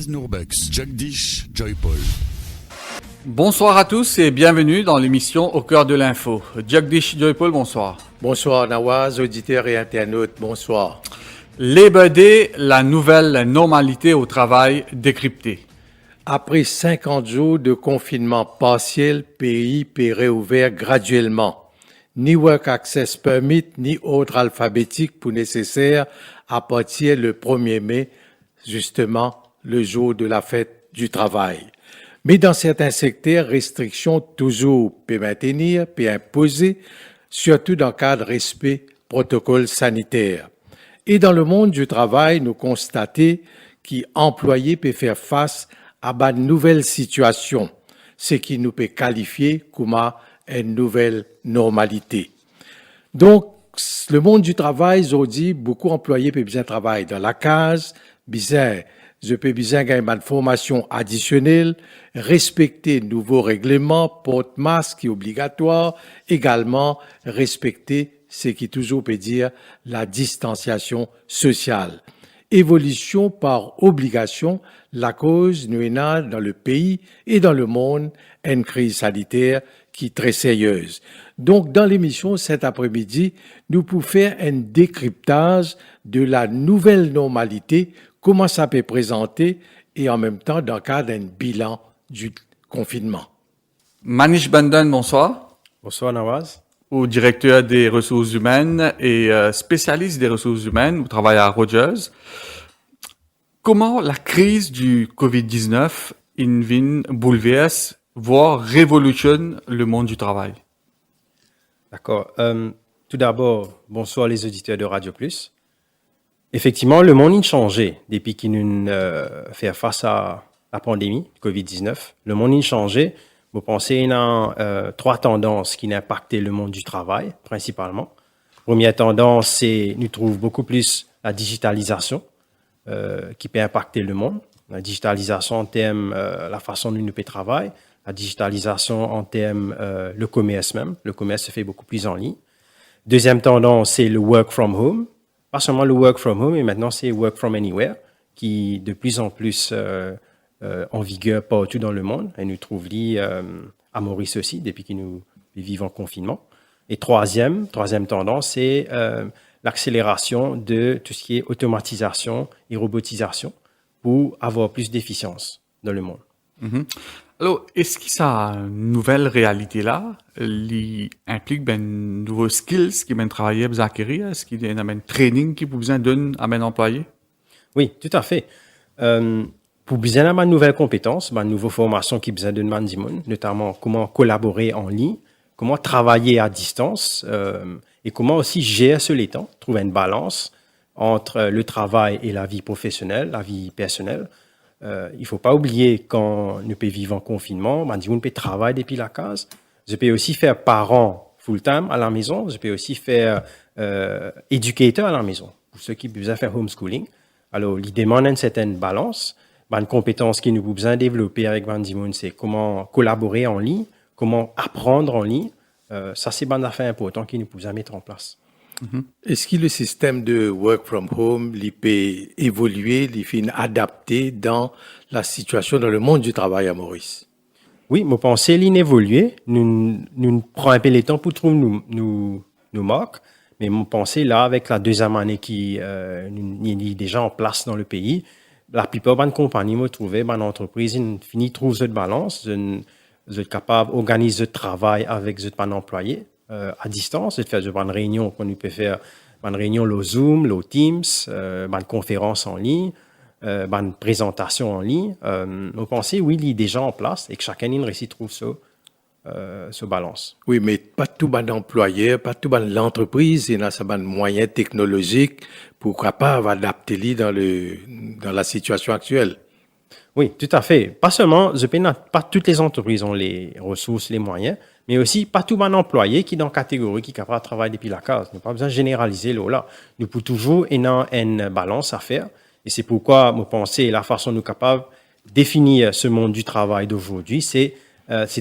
Nawaz Nourbex, Jagdish Joypol. Bonsoir à tous et bienvenue dans l'émission Au cœur de l'info. Jagdish Joypol, bonsoir. Bonsoir Nawaz, auditeurs et internautes, bonsoir. Labor Day, la nouvelle normalité au travail décryptée. Après 50 jours de confinement partiel, pays peut réouvert graduellement. Ni Work Access Permit, ni autre alphabétique pour nécessaire à partir le 1er mai, justement le jour de la fête du travail. Mais dans certains secteurs, restrictions toujours peut maintenir, peut imposer, surtout dans le cadre de respect protocole sanitaire. Et dans le monde du travail, nous constatons qu'employés peuvent faire face à une nouvelle situation, ce qui nous peut qualifier comme une nouvelle normalité. Donc, le monde du travail, je dis, beaucoup d'employés peuvent bien travailler dans la case, je peux bien gagner une formation additionnelle, respecter de nouveaux règlements, porte-masque qui est obligatoire, également respecter ce qui toujours peut dire la distanciation sociale. Évolution par obligation, la cause nous est dans le pays et dans le monde une crise sanitaire qui est très sérieuse. Donc, dans l'émission cet après-midi, nous pouvons faire un décryptage de la nouvelle normalité, comment ça peut présenter et en même temps dans le cadre d'un bilan du confinement. Manish Bandan, bonsoir. Bonsoir Nawaz. Au directeur des ressources humaines et spécialiste des ressources humaines, vous travaillez à Rogers. Comment la crise du COVID-19 bouleverse, voire révolutionne le monde du travail? D'accord. Tout d'abord, bonsoir les auditeurs de Radio Plus. Effectivement, le monde a changé depuis qu'il nous fait face à la pandémie COVID-19. Le monde a changé. Vous pensez à trois tendances qui ont impacté le monde du travail, principalement. Première tendance, c'est nous trouve beaucoup plus la digitalisation qui peut impacter le monde. La digitalisation en termes la façon dont nous peut travailler, la digitalisation en termes le commerce même. Le commerce se fait beaucoup plus en ligne. Deuxième tendance, c'est le work from home. Pas seulement le work from home, mais maintenant c'est work from anywhere, qui de plus en plus en vigueur partout dans le monde. Et nous trouvons à Maurice aussi, depuis que nous vivons en confinement. Et troisième tendance, c'est l'accélération de tout ce qui est automatisation et robotisation pour avoir plus d'efficience dans le monde. Mm-hmm. Alors, est-ce que cette nouvelle réalité-là implique de nouveaux skills qui vont travailler à acquérir? Est-ce qu'il y a un training qui peut besoin donner à un employé? Oui, tout à fait. Pour besoin d'avoir de nouvelles compétences, de nouvelles formations qui besoin de demander, notamment comment collaborer en ligne, comment travailler à distance et comment aussi gérer sur les temps, trouver une balance entre le travail et la vie professionnelle, la vie personnelle. Il ne faut pas oublier quand nous pouvons vivre en confinement, on peut travailler depuis la case. Je peux aussi faire parent full-time à la maison. Je peux aussi faire éducateur à la maison, pour ceux qui ont besoin de faire homeschooling. Alors, il demande une certaine balance. Une compétence qui nous a besoin de développer avec Van Dimoun, c'est comment collaborer en ligne, comment apprendre en ligne. Ça, c'est une affaire importante qui nous a mettre en place. Mm-hmm. Est-ce que le système de work from home il peut évoluer, il peut adapter dans la situation dans le monde du travail à Maurice? Oui, je pense qu'il évolue. Nous prenons un peu le temps pour trouver nous marques. Mais je pense là, avec la deuxième année qui est déjà en place dans le pays, la plupart des compagnies me trouvaient, des entreprises, ils trouvent cette balance, ils sont capables d'organiser le travail avec les employés à distance, de faire une réunion, qu'on peut faire une réunion le Zoom, le Teams, une conférence en ligne, une présentation en ligne. On pensait, oui, il est déjà en place et que chacun réussit trouve ce balance. Oui, mais pas tout bon employeur, pas tout bon l'entreprise, il y a un moyen technologique pour capable adapter dans la situation actuelle. Oui, tout à fait. Pas seulement, pas toutes les entreprises ont les ressources, les moyens, mais aussi pas tout bon employé qui est dans la catégorie qui est capable de travailler depuis la case. Nous n'avons pas besoin de généraliser là. Nous pouvons toujours avoir une balance à faire. Et c'est pourquoi, je pense, la façon dont nous sommes capables de définir ce monde du travail d'aujourd'hui, c'est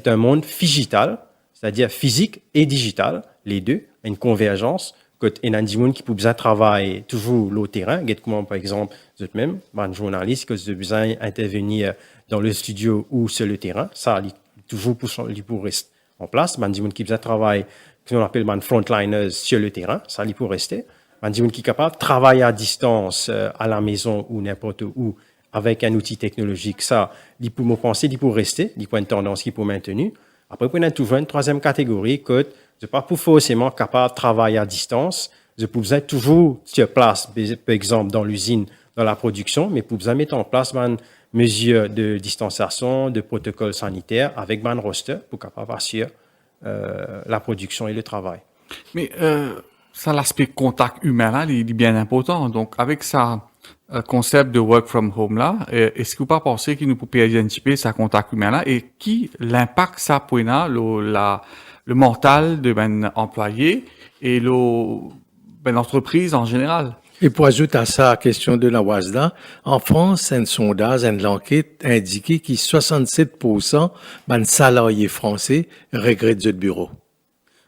un monde digital, c'est-à-dire physique et digital, les deux, une convergence Quand il y a des gens qui ont besoin de travailler toujours au terrain, comment par exemple, vous-même, un journaliste qui a besoin d'intervenir dans le studio ou sur le terrain, ça, toujours pour rester en place. Des gens qui ont besoin de travailler, qu'on appelle des frontliners sur le terrain, ça, il pour rester. Des gens qui sont capables de travailler à distance, à la maison ou n'importe où, avec un outil technologique, ça, il pour me penser, il pour rester, il pour une tendance qui pour maintenir. Après, on a toujours une troisième catégorie que je ne suis pas forcément capable de travailler à distance. Je peux être toujours sur place, par exemple, dans l'usine, dans la production, mais pour mettre en place une mesure de distanciation, de protocole sanitaire avec un roster pour capable assurer la production et le travail. Mais ça, l'aspect contact humain là, il est bien important. Donc, avec ça concept de work from home là, est-ce que vous pas pensez qu'il nous peut identifier ce contact humain là et qui l'impact ça pour le mental de ben employé et l'entreprise en général? Et pour ajouter à ça la question de la WASDA, en France, un sondage, une enquête indiqué que 67% des salariés français regrettent le bureau.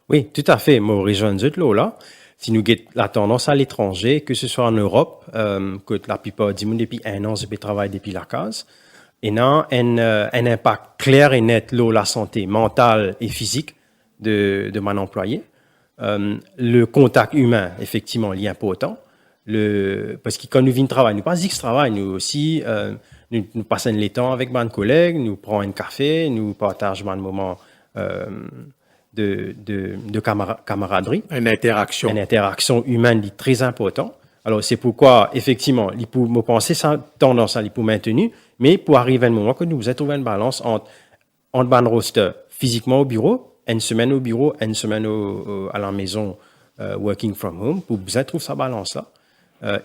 Oui, tout à fait. Moi, je rejoins là. Si nous avons la tendance à l'étranger, que ce soit en Europe, que la plupart du monde depuis 1 an, je peux travailler depuis la case, et a un impact clair et net sur la santé mentale et physique de mon employé. Le contact humain, effectivement, il est important. Parce que quand nous venons travailler, nous pas X travail, nous aussi, nous passons le temps avec mes collègues, nous prenons un café, nous partageons un moment de camaraderie. Une interaction Humaine très importante. Alors, c'est pourquoi, effectivement, il peut me penser ça tendance à pour maintenir, mais pour arriver à un moment que nous avons trouvé une balance entre un roster physiquement au bureau, une semaine au bureau, une semaine à la maison, working from home, pour bien trouver sa balance-là.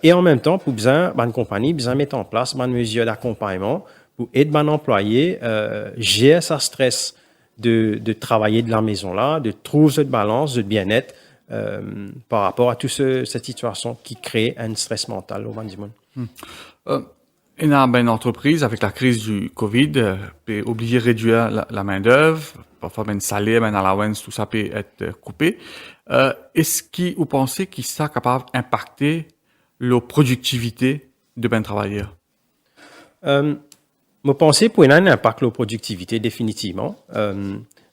Et en même temps, pour besoin, une compagnie, besoin mettre en place une mesure d'accompagnement pour aider un employé, gérer sa stress de travailler de la maison là, de trouver cette balance, de bien-être par rapport à toute cette situation qui crée un stress mental au monde. Et dans une entreprise, avec la crise du COVID, peut obliger de réduire la main-d'œuvre, parfois ben salaire, ben allowance, tout ça peut être coupé. Est-ce que vous pensez que ça est capable d'impacter la productivité de ben travailleurs? Je pense pour un impact sur la productivité, définitivement.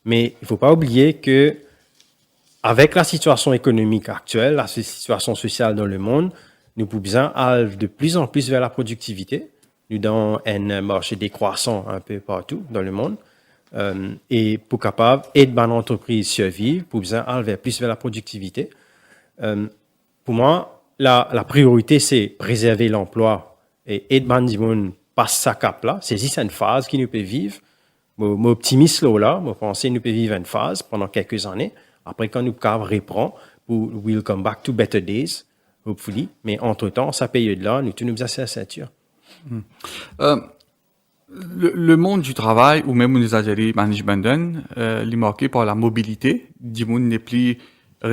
Mais il ne faut pas oublier que avec la situation économique actuelle, la situation sociale dans le monde, nous pouvons aller de plus en plus vers la productivité. Nous dans un marché décroissant un peu partout dans le monde. Et pour capable aider une entreprise à survivre, pour aller plus vers la productivité. Pour moi, la priorité, c'est préserver l'emploi et aider les gens passe sa cap là. C'est une phase qui nous peut vivre. M'optimiste là, je pense que nous peut vivre une phase pendant quelques années. Après, quand nous reprend, we'll come back to better days, hopefully. Mais entre-temps, cette période-là, nous tenons assez à la ceinture. Le monde du travail, ou même les agents management, est marqué par la mobilité. Du monde n'est plus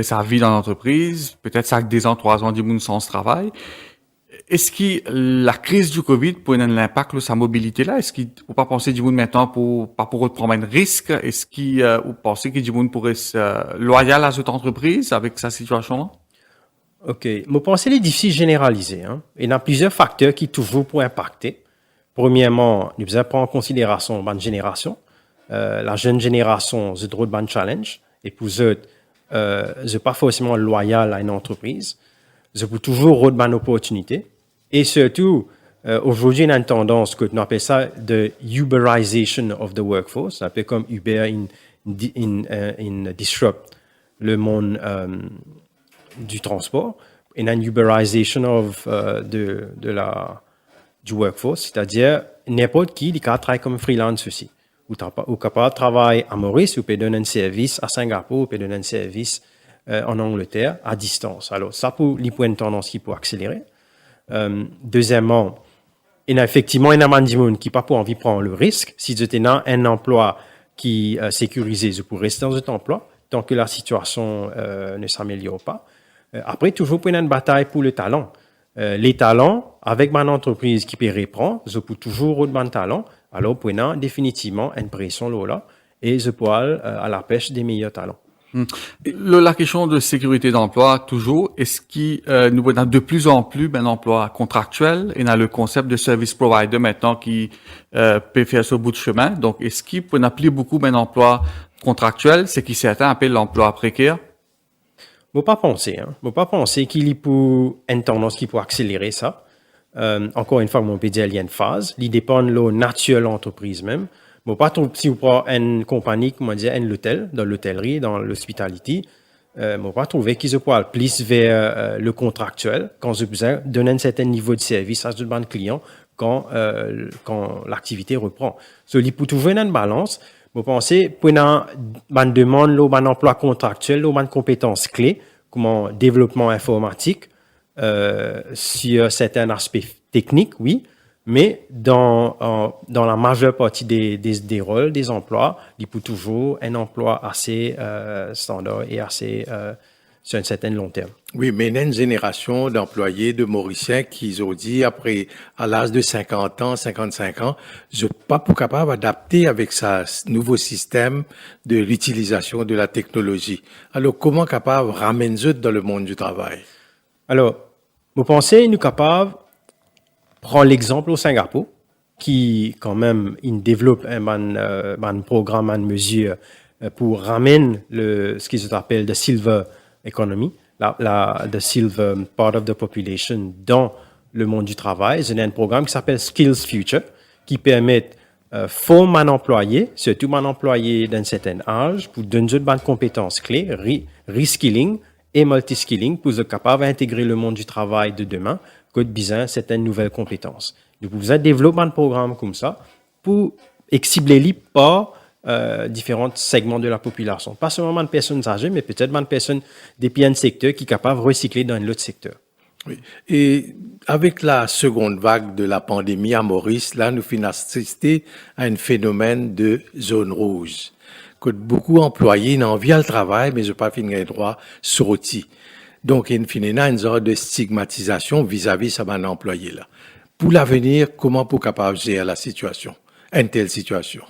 sa vie dans l'entreprise. Peut-être ça 2 ans, 3 ans, du monde sans travail. Est-ce que la crise du COVID peut avoir un impact sur sa mobilité là? Est-ce qu'il ne faut pas penser du monde maintenant pour prendre un risque? Est-ce qu'il vous pensez que du monde pourrait être loyal à cette entreprise avec sa situation là? OK. Je pense que c'est difficile de généraliser. Il y a plusieurs facteurs qui toujours pour impacter. Premièrement, nous devons prendre en considération la génération. La jeune génération, c'est trop de challenge. Et pour eux, je pas forcément loyal à une entreprise. Je peux toujours avoir une opportunité. Et surtout, aujourd'hui, il y a une tendance que nous appelons ça de Uberization of the workforce. Un peu comme Uber in disrupt le monde du transport. Il y a une Uberization of du workforce, c'est-à-dire n'importe qui travaille comme freelance aussi. Ou capable de travailler à Maurice, ou peut donner un service à Singapour, ou peut donner un service en Angleterre à distance. Alors, ça pour les points de tendance qui peut accélérer. Deuxièmement, il y a effectivement un amendement qui n'a pas pour envie de prendre le risque. Si vous avez un emploi qui est sécurisé, vous pourrez rester dans cet emploi tant que la situation ne s'améliore pas. Après, toujours pour une bataille pour le talent. Les talents, avec mon entreprise qui peut reprendre, je peux toujours avoir de talent. Alors, pour définitivement une pression là et je peux aller à la pêche des meilleurs talents. La question de sécurité d'emploi, toujours, est-ce qu'il nous avons de plus en plus un emploi contractuel et dans le concept de service provider maintenant qui peut faire ce bout de chemin. Donc, est-ce qu'il peut appeler beaucoup un emploi contractuel, c'est qui certains appellent l'emploi précaire? Faut pas penser, hein. Faut pas penser qu'il y peut une tendance qui peut accélérer ça. Encore une fois, mon peut dire il y a une phase. Il dépend de la nature de l'entreprise même. Bon, pas trop, si vous prenez une compagnie, comment dire, un hôtel, dans l'hôtellerie, dans l'hospitality, bon, pas trouver qu'ils se poilent plus vers le contractuel quand ils ont besoin de donner un certain niveau de service à ce ban de clients quand l'activité reprend. Il peut trouver une balance. Vous pensez, pour une demande, un emploi contractuel, une compétences clés, comme développement informatique, sur certains aspects techniques, oui, mais dans la majeure partie des rôles, des emplois, il peut toujours un emploi assez standard et assez sur un certain long terme. Oui, mais il y a une génération d'employés de Mauriciens qui ont dit, après, à l'âge de 50 ans, 55 ans, je ne suis pas capable d'adapter avec ce nouveau système de l'utilisation de la technologie. Alors, comment capable de ramener ça dans le monde du travail? Alors, vous pensez, nous capable prendre l'exemple au Singapour, qui, quand même, il développe un programme, une mesure pour ramener ce qu'ils appellent the silver economy, the silver part of the population dans le monde du travail. C'est un programme qui s'appelle Skills Future, qui permet former un employé, surtout un employé d'un certain âge, pour donner de bonnes compétences clés, reskilling et multiskilling, pour être capable d'intégrer le monde du travail de demain, que besoin certaines nouvelles compétences. Donc, vous avez développé un programme comme ça pour cibler par différents segments de la population. Pas seulement de personnes âgées, mais peut-être de personnes des pays secteurs qui sont capables de recycler dans l'autre secteur. Oui. Et avec la seconde vague de la pandémie à Maurice, là, nous finissons assister à un phénomène de zone rouge. Que beaucoup d'employés n'ont envie le travail, mais je pas fini droit sorti. Donc, il y a une sorte de stigmatisation vis-à-vis de mon employé là. Pour l'avenir, comment pour capable de gérer la situation, une telle situation?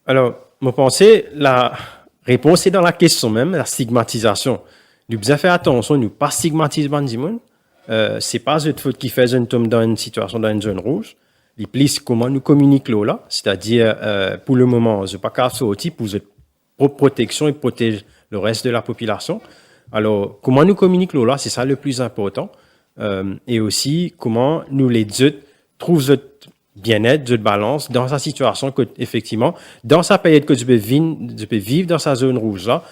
Alors, je pense la réponse est dans la question même, la stigmatisation. Nous devons faire attention, nous ne pas stigmatiser les gens. C'est pas cette faute qui fait un tombe dans une situation, dans une zone rouge. Les plus comment nous communiquons là, c'est-à-dire, pour le moment, je ne pas qu'à sortir pour votre propre protection et protéger le reste de la population. Alors, comment nous communiquons là, c'est ça le plus important. Et aussi, comment nous les autres trouvent notre bien-être, notre balance dans sa situation que, effectivement, dans sa période que tu peux vivre dans sa zone rouge là,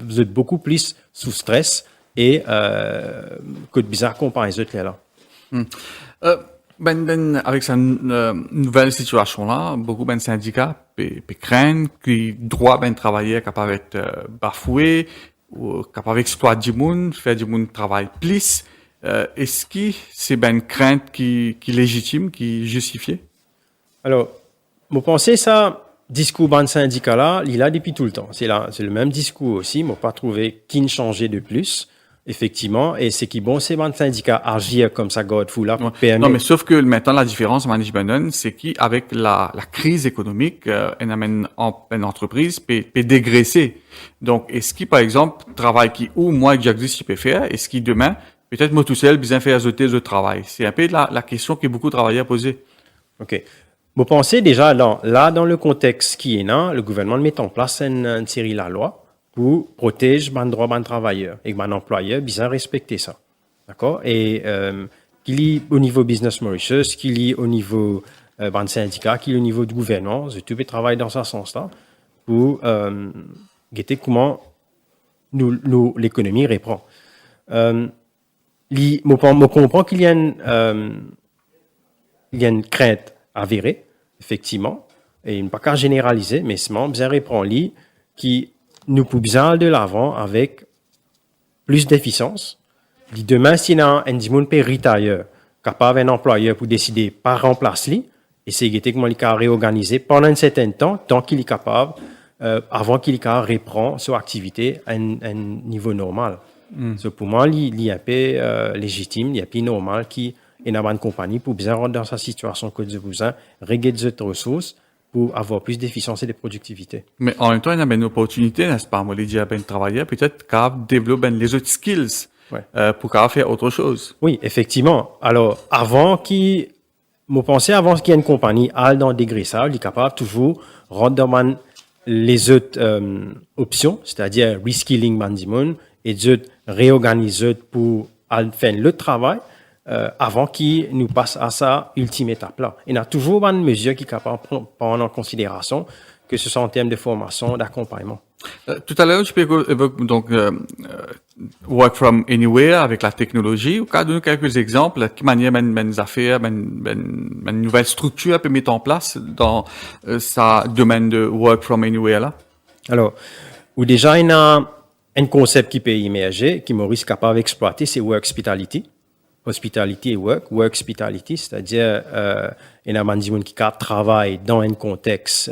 vous êtes beaucoup plus sous stress et que de bizarre comparé aux autres là. Avec cette nouvelle situation-là, beaucoup de syndicats craignent que le droit de travailler capable d'être bafoué, ou capable d'exploiter du monde, faire du monde travail plus. Est-ce que c'est une crainte qui est légitime, qui est justifiée? Alors, vous pensez ça, discours ban syndicat là, il a depuis tout le temps. C'est le même discours aussi, mais pas trouvé qui ne changeait de plus. Effectivement, et c'est qui bon, c'est ban syndicat agir comme ça, Godfou là, pour permettre. Non, mais sauf que maintenant, la différence, management, c'est qu'avec la crise économique, une entreprise peut dégraisser. Donc, est-ce qu'il, par exemple, travail qui, ou moi, que j'existe, je peux faire, est-ce qu'il demain, peut-être moi tout seul, bien faire azoter le travail? C'est un peu la question que beaucoup de travailleurs posent. OK. Vous pensez déjà, dans le contexte qui est là, le gouvernement met en place une série de loi pour protéger les droits des travailleurs et les employeurs bien respecter ça. D'accord? Et qu'il y ait au niveau Business Mauritius, qu'il y ait au niveau des syndicats, qu'il y ait au niveau du gouvernement, tout peut travailler dans ce sens-là pour guetter comment l'économie reprend. Je comprends qu'il y a une crainte avérée, effectivement, et il ne pas qu'à généraliser, mais c'est bien reprend qui nous pouvons bien aller de l'avant avec plus d'efficience. Demain, si on a un monde retire, capable un employeur pour décider par remplacer, et c'est comment il a réorganisé pendant un certain temps, tant qu'il est capable, avant qu'il reprend son activité à un niveau normal. Pour moi, il est un peu légitime, il est un peu normal qu'il y ait une bonne compagnie pour bien rentrer dans sa situation que vous avez, régler des ressources pour avoir plus d'efficience et de productivité. Mais en même temps, il y a une opportunité, n'est-ce pas? Moi, les dire ben travailler, peut-être qu'à développer les autres skills Ouais. pour qu'à faire autre chose. Oui, effectivement. Alors, avant qu'il y ait une compagnie aille dans dégraissage, il est capable toujours rendre dans les autres options, c'est-à-dire reskilling mandimoun et de réorganiser pour aller faire le travail avant qu'il nous passe à ça ultime étape là. Il y a toujours une mesure qui est capable de prendre en considération, que ce soit en termes de formation, d'accompagnement. Tout à l'heure, tu peux évoquer donc work from anywhere avec la technologie. Ou cas donner quelques exemples, qui manière mes affaires, mes nouvelles structures peut mettre en place dans sa domaine de work from anywhere là. Alors, ou déjà il y a un concept qui peut émerger, qui Maurice est capable d'exploiter, c'est work hospitality. Hospitality et work hospitality, c'est-à-dire il y a des gens qui travaillent dans un contexte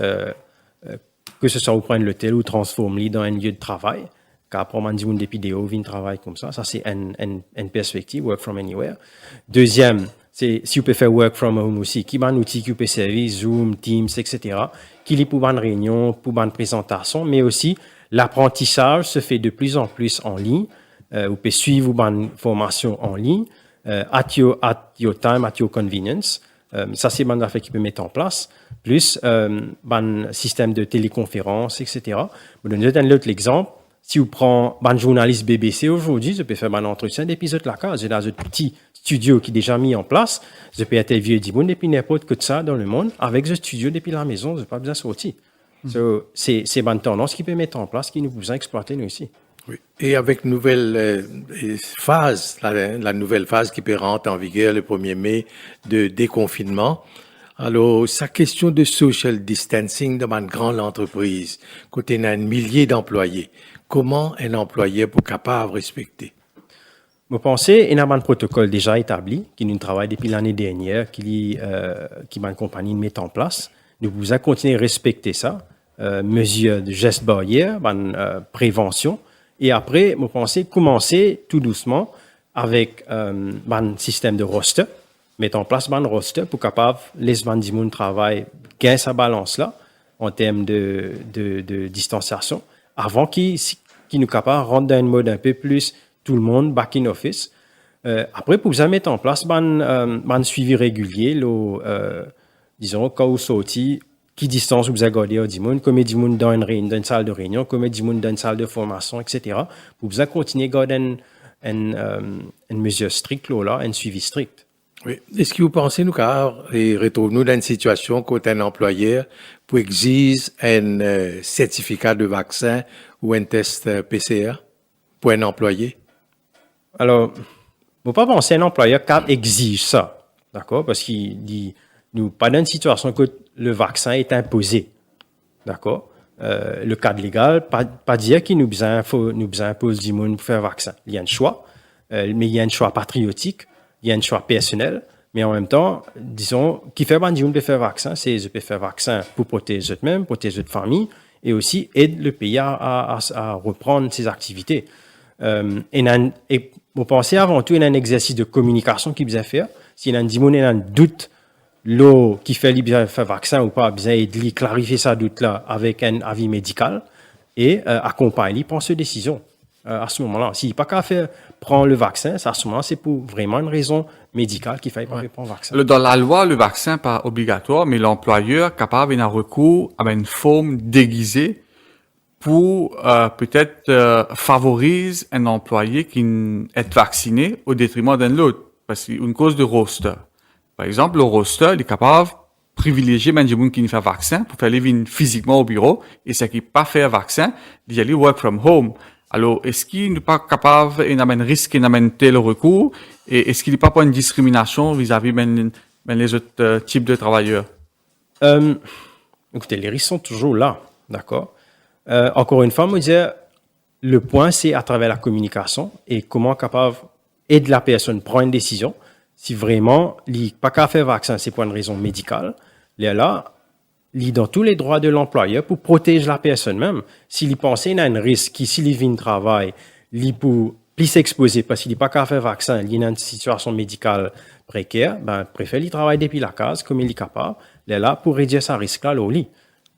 que ce soit ou prendre l'hôtel ou transformer dans un lieu de travail, car pour des gens depuis des hauts viennent travailler comme ça c'est une perspective, work from anywhere. Deuxième, c'est si vous pouvez faire work from home aussi, qui un outil qui peut servir, Zoom, Teams, etc., qui est pour une réunion, pour une présentation, mais aussi l'apprentissage se fait de plus en plus en ligne. Vous pouvez suivre une formation en ligne, at your time, at your convenience. Ça, c'est une affaire qui peut mettre en place. Plus, un système de téléconférence, etc. Je vais donner un autre exemple. Si vous prenez un journaliste BBC aujourd'hui, je peux faire un entretien d'épisode de la case. J'ai dans un petit studio qui est déjà mis en place. Je peux interviewer du monde depuis n'importe que de ça dans le monde. Avec ce studio depuis la maison, je n'ai pas besoin de sortir. C'est une tendance qui peut mettre en place, qui nous besoin d'exploiter nous aussi. Oui. Et avec nouvelle phase, la nouvelle phase qui peut rentrer en vigueur le 1er mai de déconfinement. Alors, sa question de social distancing dans une grande entreprise, quand il y a un millier d'employés, comment un employé peut capable de respecter? Je pense qu'il y a un protocole déjà établi, qui nous travaille depuis l'année dernière, qui ma compagnie met en place. Nous pouvons continuer à respecter ça, mesures de gestes barrières, prévention. Et après, je pense commencer tout doucement avec un système de roster, mettre en place un roster pour capable les gens travail gagner sa balance là en termes de distanciation avant qu'ils nous capable rentrer dans un mode un peu plus tout le monde back in office. Après, pour vous mettre en place un suivi régulier, disons quand vous sortez, qui distance vous avez gardé du monde, combien de monde dans une salle de réunion, combien de monde dans une salle de formation, etc. Pour vous continuer à garder une mesure stricte là, un suivi strict. Oui. Est-ce que vous pensez, nous, retrouvons-nous dans une situation quand un employeur pour exiger un certificat de vaccin ou un test PCR pour un employé? Alors, je ne pas penser un employeur qui exige ça, d'accord? Parce qu'il dit, nous, pas dans une situation que le vaccin est imposé, d'accord? Le cadre légal, pas dire qu'il nous impose du monde pour faire vaccin. Il y a un choix, mais il y a un choix patriotique. Il y a un choix personnel, mais en même temps, disons, qui fait du monde de faire vaccin, c'est je peux faire vaccin pour protéger eux-mêmes, protéger votre famille, et aussi aider le pays à reprendre ses activités. Et vous pensez avant tout, il y a un exercice de communication qui besoin faire. S'il y a un doute, l'eau qui fait faire vaccin ou pas, besoin de clarifier ça doute là avec un avis médical et accompagner, prendre cette décision. À ce moment-là, s'il n'est pas qu'à faire prendre le vaccin, à ce moment-là, c'est pour vraiment une raison médicale qu'il faille pas prendre le vaccin. Dans la loi, le vaccin n'est pas obligatoire, mais l'employeur est capable d'avoir recours à une forme déguisée pour peut-être favoriser un employé qui est vacciné au détriment d'un autre, parce qu'une cause de roster. Par exemple, le roster, il est capable de privilégier les gens qui ne font vaccin pour faire venir physiquement au bureau, et ceux qui ne pas faire vaccin, d'y aller work from home. Alors, est-ce qu'il n'est pas capable, il amène risque, il amène tel recours, et est-ce qu'il n'est pas pour une discrimination vis-à-vis les autres types de travailleurs? Écoutez, les risques sont toujours là, d'accord? Encore une fois, moi, dire, le point, c'est à travers la communication et comment capable aider la personne prendre une décision. Si vraiment, il n'est pas qu'à faire vaccin, c'est pour une raison médicale, là, il dans tous les droits de l'employeur pour protéger la personne même. S'il pense qu'il y a un risque, s'il vient de travail, il peut plus s'exposer parce qu'il n'est pas qu'à faire vaccin, il est dans une situation médicale précaire, préfère qu'il travaille depuis la case comme il est capable. là pour réduire ce risque-là, là, au lit.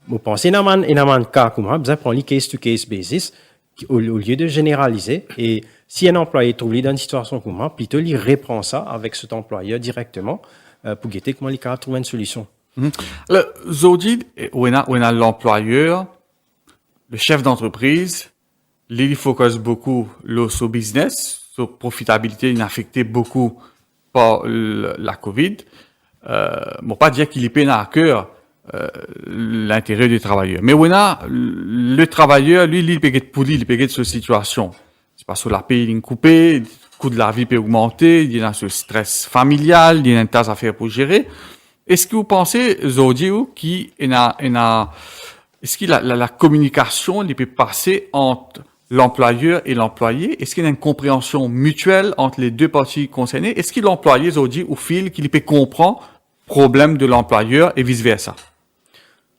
Vous pensez, dans un cas comme ça, vous prendre les case-to-case basis, au lieu de généraliser. Et si un employé trouve dans une situation comme ça, plutôt, il reprend ça avec cet employeur directement pour guetter comment il peut trouver une solution. Alors, Zodi, où on a l'employeur, le chef d'entreprise, il focus beaucoup sur business, sur profitabilité, il a affecté beaucoup par la COVID. Bon, pas dire qu'il est peine à cœur l'intérêt des travailleurs. Mais on a le travailleur, lui, il peut être poli, il peut être sur situation. C'est pas sur la paye, il est coupé, le coût de la vie peut augmenter, il y a ce stress familial, il y a une tâche à faire pour gérer. Est-ce que vous pensez, Zodi, est-ce que la communication elle peut passer entre l'employeur et l'employé? Est-ce qu'il y a une compréhension mutuelle entre les deux parties concernées? Est-ce que l'employé, Zodi, au fil qu'il peut comprendre le problème de l'employeur et vice-versa?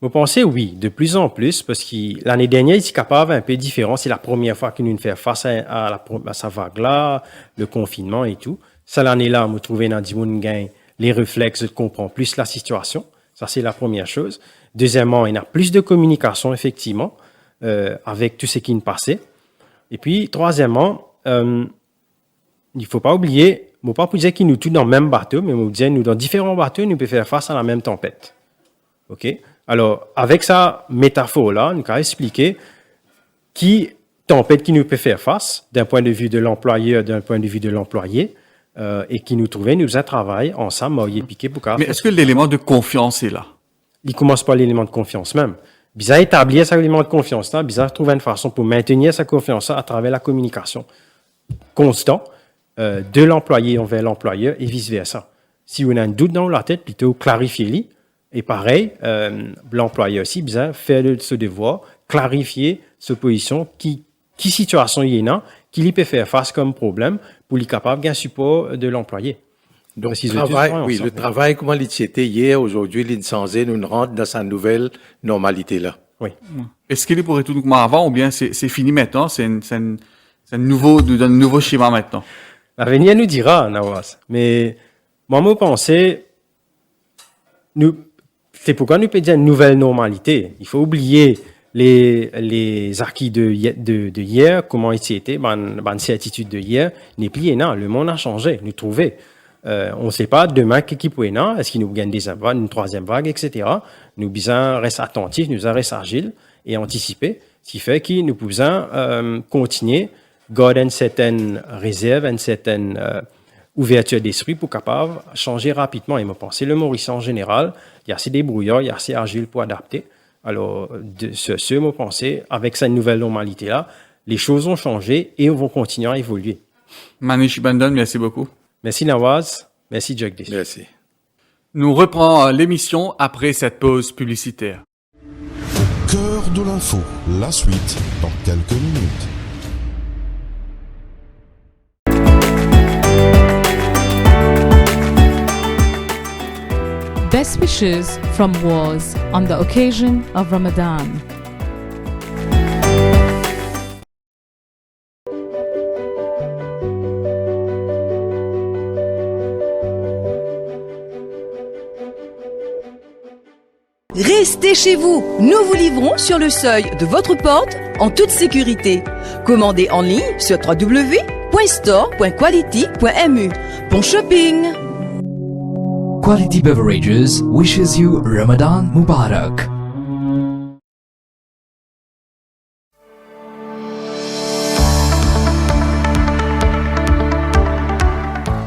Vous pensez oui, de plus en plus, parce que l'année dernière, il est capable un peu différent. C'est la première fois qu'il nous fait face à sa vague-là, le confinement et tout. Cette année-là, vous trouvez dans les réflexes de comprendre plus la situation. Ça, c'est la première chose. Deuxièmement, il y a plus de communication, effectivement, avec tout ce qui nous passait. Et puis, troisièmement, il ne faut pas oublier, il ne faut pas dire qu'il nous tous dans le même bateau, mais nous dire nous dans différents bateaux, nous pouvons faire face à la même tempête. OK? Alors, avec sa métaphore-là, nous pouvons expliquer qui tempête qui nous peut faire face d'un point de vue de l'employeur, d'un point de vue de l'employé, et qui nous trouvait, nous a travaillé ensemble, piqué pour Mais est-ce que l'élément de confiance est là? Il commence par l'élément de confiance même. Bizarre établir cet élément de confiance-là, bizarre trouver une façon pour maintenir sa confiance-là à travers la communication constante de l'employé envers l'employeur et vice-versa. Si on a un doute dans la tête, plutôt clarifier-le. Et pareil, l'employeur aussi, bizarre, faire ce devoir, clarifier sa position, qui situation il y a, qui lui peut faire face comme problème pour lui capable d'un support de l'employé. Donc, le travail, comment il était hier, aujourd'hui, il nous rentre dans sa nouvelle normalité-là. Oui. Est-ce qu'il pourrait tout comme avant, ou bien c'est fini maintenant, c'est un nouveau schéma maintenant? L'avenir nous dira, Nawaz. Mais, moi, je pensais, c'est pourquoi nous pouvons dire une nouvelle normalité. Il faut oublier les acquis de hier, comment ils étaient, certitude de hier, n'est plus non. Le monde a changé, nous trouver. On ne sait pas demain qui peut être là, est-ce qu'il nous gagne une troisième vague, etc. Nous besoin rester attentifs, nous besoin rester agiles et anticiper, ce qui fait que nous pouvons continuer, garder une certaine réserve, une certaine ouverture d'esprit pour capable changer rapidement. Et me penser le Maurice en général, il y a assez débrouillard, il y a assez agile pour adapter. Alors, me penser, avec cette nouvelle normalité-là, les choses ont changé et vont continuer à évoluer. Manish Bandon, merci beaucoup. Merci Nawaz, merci Jagdish. Merci. Nous reprenons l'émission après cette pause publicitaire. Au cœur de l'info, la suite dans quelques minutes. Best wishes from Wars on the occasion of Ramadan. Restez chez vous, nous vous livrons sur le seuil de votre porte en toute sécurité. Commandez en ligne sur www.store.quality.mu. Bon shopping! Quality Beverages wishes you Ramadan Mubarak.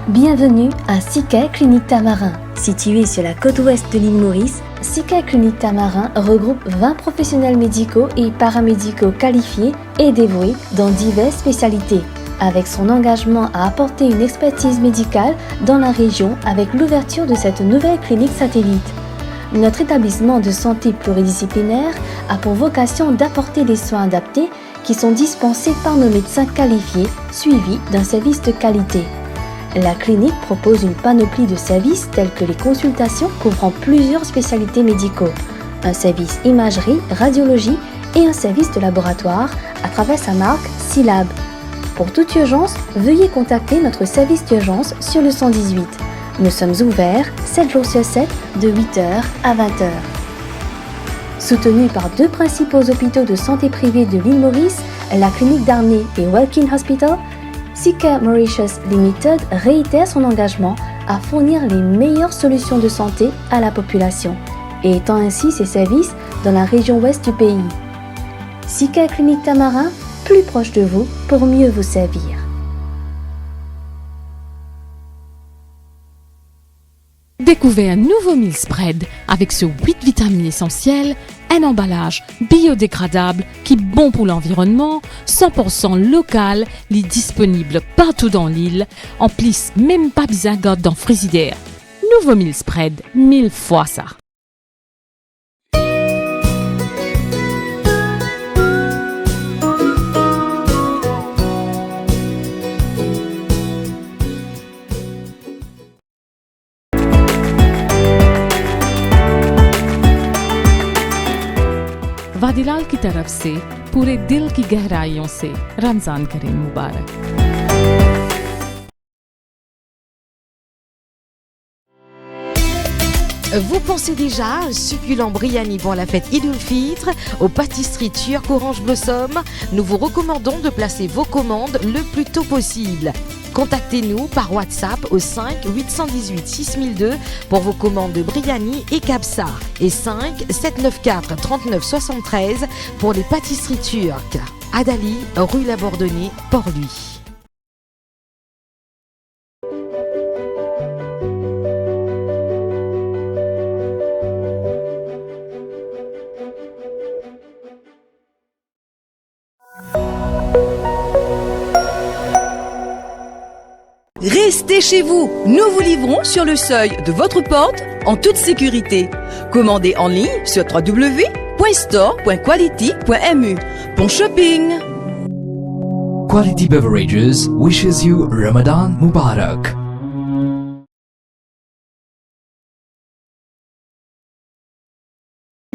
Bienvenue à Sikai Clinique Tamarin. Située sur la côte ouest de l'île Maurice, Sikai Clinique Tamarin regroupe 20 professionnels médicaux et paramédicaux qualifiés et dévoués dans diverses spécialités. Avec son engagement à apporter une expertise médicale dans la région avec l'ouverture de cette nouvelle clinique satellite. Notre établissement de santé pluridisciplinaire a pour vocation d'apporter des soins adaptés qui sont dispensés par nos médecins qualifiés, suivis d'un service de qualité. La clinique propose une panoplie de services tels que les consultations couvrant plusieurs spécialités médicaux, un service imagerie, radiologie et un service de laboratoire à travers sa marque Silab. Pour toute urgence, veuillez contacter notre service d'urgence sur le 118. Nous sommes ouverts 7 jours sur 7 de 8h à 20h. Soutenu par 2 principaux hôpitaux de santé privés de l'île Maurice, la clinique d'Arney et Welkin Hospital, Sika Mauritius Limited réitère son engagement à fournir les meilleures solutions de santé à la population et étend ainsi ses services dans la région ouest du pays. Sika Clinique Tamarin, plus proche de vous pour mieux vous servir. Découvrez un nouveau meal spread avec ce 8 vitamines essentielles, un emballage biodégradable qui est bon pour l'environnement, 100% local, est disponible partout dans l'île, en plus même pas besoin dans le frigidaire. Nouveau meal spread, 1000 fois ça. वादिलाल की तरफ से पूरे दिल की गहराइयों से रमजान करीम मुबारक। Vous pensez déjà à un succulent biryani pour la fête Eid al-Fitr aux pâtisseries turques Orange Blossom? Nous vous recommandons de placer vos commandes le plus tôt possible. Contactez-nous par WhatsApp au 5 818 6002 pour vos commandes de biryani et kabsa et 5 794 39 73 pour les pâtisseries turques. Adali, rue Labordonnais, Port-Louis. Restez chez vous, nous vous livrons sur le seuil de votre porte en toute sécurité. Commandez en ligne sur www.store.quality.mu. Bon shopping! Quality Beverages wishes you Ramadan Mubarak.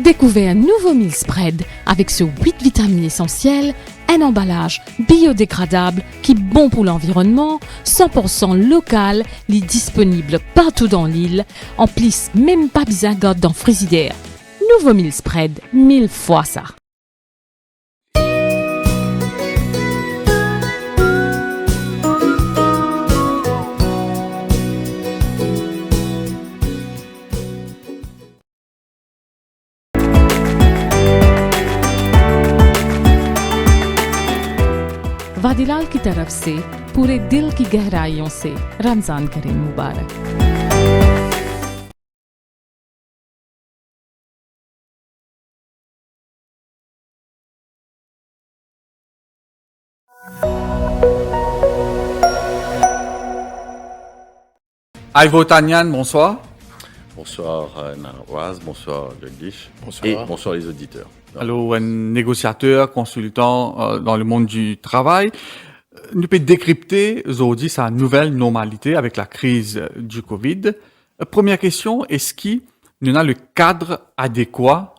Découvrez un nouveau meal spread avec ce 8 vitamines essentielles, un emballage biodégradable qui est bon pour l'environnement, 100% local, est disponible partout dans l'île, en plus même pas besoin dans le frigidaire. Nouveau meal spread, 1000 fois ça. वादिलाल की तरफ से पूरे दिल की गहराइयों से रमजान करीम मुबारक। Ivo Tanyan, bonsoir. Bonsoir Narawaz, bonsoir Jagdish. Bonsoir. Et bonsoir les auditeurs. Alors, un négociateur, consultant dans le monde du travail. Nous pouvons décrypter aujourd'hui sa nouvelle normalité avec la crise du Covid. Première question, est-ce qu'il y a le cadre adéquat